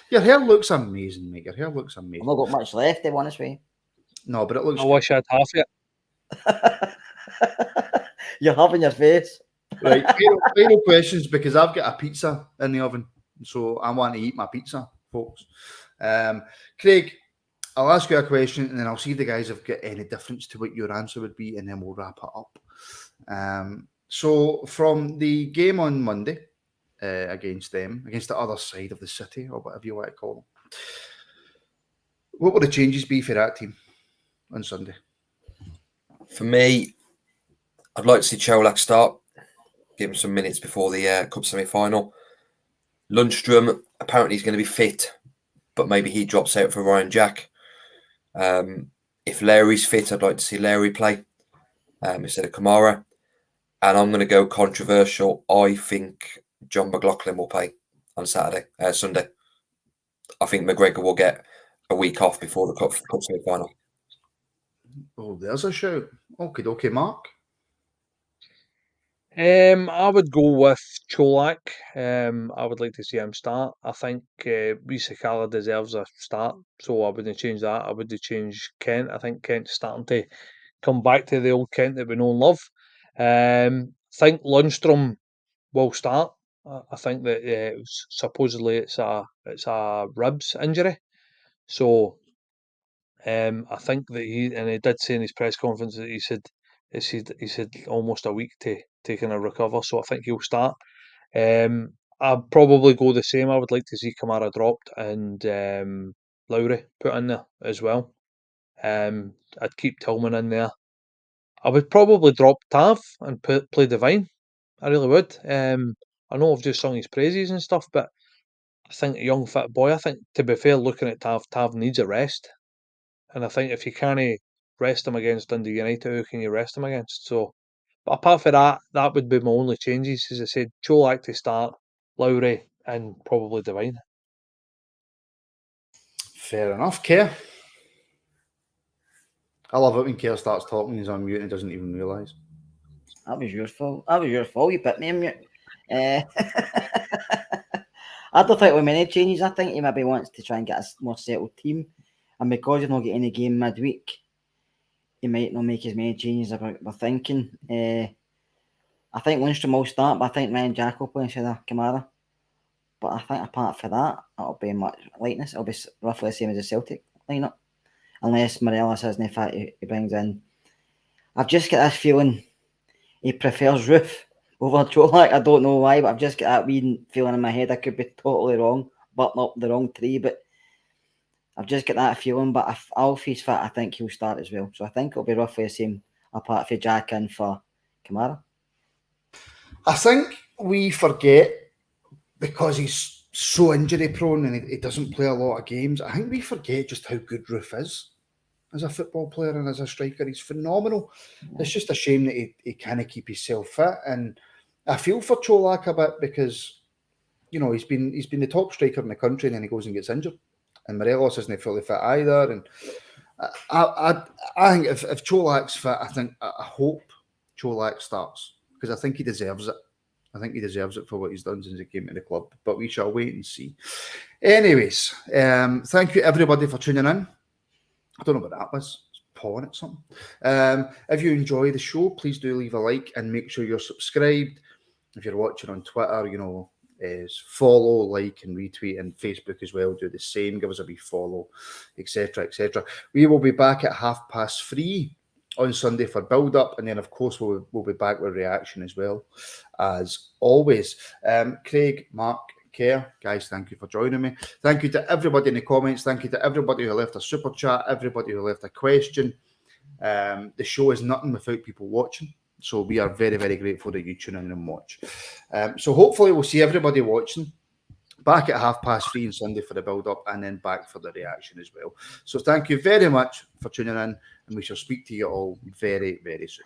Your hair looks amazing, mate. Your hair looks I've amazing. not got much left, to be honest with you. No, but it looks I wish I had half it. You're having your face. right. Final questions, because I've got a pizza in the oven, so I want to eat my pizza, folks. Craig, I'll ask you a question, and then I'll see if the guys have got any difference to what your answer would be, and then we'll wrap it up. So from the game on Monday against the other side of the city, or whatever you want to call them, what would the changes be for that team on Sunday? For me, I'd like to see Cholak start, give him some minutes before the Cup semi-final. Lundstrom, apparently he's going to be fit, but maybe he drops out for Ryan Jack. If Larry's fit, I'd like to see Larry play instead of Kamara. And I'm going to go controversial. I think John McLaughlin will play on Sunday. I think McGregor will get a week off before the Cup semi-final. Oh, there's a shout. Okay, Mark. I would go with Cholak. I would like to see him start. I think Sakala deserves a start, so I wouldn't change that. I would change Kent. I think Kent's starting to come back to the old Kent that we know and love. I think Lundstrom will start. I think that supposedly it's a ribs injury, so I think that he did say in his press conference that he said almost a week to kind of recover. So I think he'll start. I'd probably go the same. I would like to see Kamara dropped and Lowry put in there as well. I'd keep Tillman in there. I would probably drop Tav and play Divine. I really would. I know I've just sung his praises and stuff, but I think a young fit boy. I think, to be fair, looking at Tav needs a rest. And I think if you can't rest him against Dundee United, who can you rest him against? So, but apart from that, that would be my only changes. As I said, Cholak to start, Lowry, and probably Divine. Fair enough, Kerr. I love it when Kerr starts talking, he's on mute and he doesn't even realise. That was your fault. You put me on mute. I don't think with many changes. I think he maybe wants to try and get a more settled team. And because you've not got any game midweek, he might not make as many changes as we're thinking. I think Lundstrom will start, but I think Ryan Jack will play instead of Kamara. But I think apart from that, it'll be much lightness. It'll be roughly the same as the Celtic lineup. Unless Morelos has no fact he brings in. I've just got this feeling he prefers Roof over Cholak. I don't know why, but I've just got that wee feeling in my head. I could be totally wrong, button up the wrong tree, but I've just got that feeling. But if Alfie's fit, I think he'll start as well. So I think it'll be roughly the same apart from Jack in for Kamara. I think we forget, because he's so injury prone and he doesn't play a lot of games, I think we forget just how good Roof is as a football player and as a striker. He's phenomenal. It's just a shame that he can't keep himself fit. And I feel for Cholak a bit because, you know, he's been the top striker in the country and then he goes and gets injured. And Morelos isn't fully fit either. And I think if Cholak's fit, I hope Cholak starts, because I think he deserves it. I think he deserves it for what he's done since he came to the club. But we shall wait and see. Anyways, thank you everybody for tuning in. I don't know what that was. It's pawing at something. If you enjoy the show, please do leave a like and make sure you're subscribed. If you're watching on Twitter, you know, follow, like, and retweet, and Facebook as well. Do the same. Give us a wee follow, etc., etc. We will be back at 3:30 on Sunday for build up, and then of course we'll be back with reaction as well, as always. Craig, Mark, Kerr, guys, thank you for joining me. Thank you to everybody in the comments. Thank you to everybody who left a super chat, everybody who left a question. The show is nothing without people watching, so we are very, very grateful that you tune in and watch. So hopefully we'll see everybody watching back at 3:30 on Sunday for the build up, and then back for the reaction as well. So thank you very much for tuning in, and we shall speak to you all very, very soon.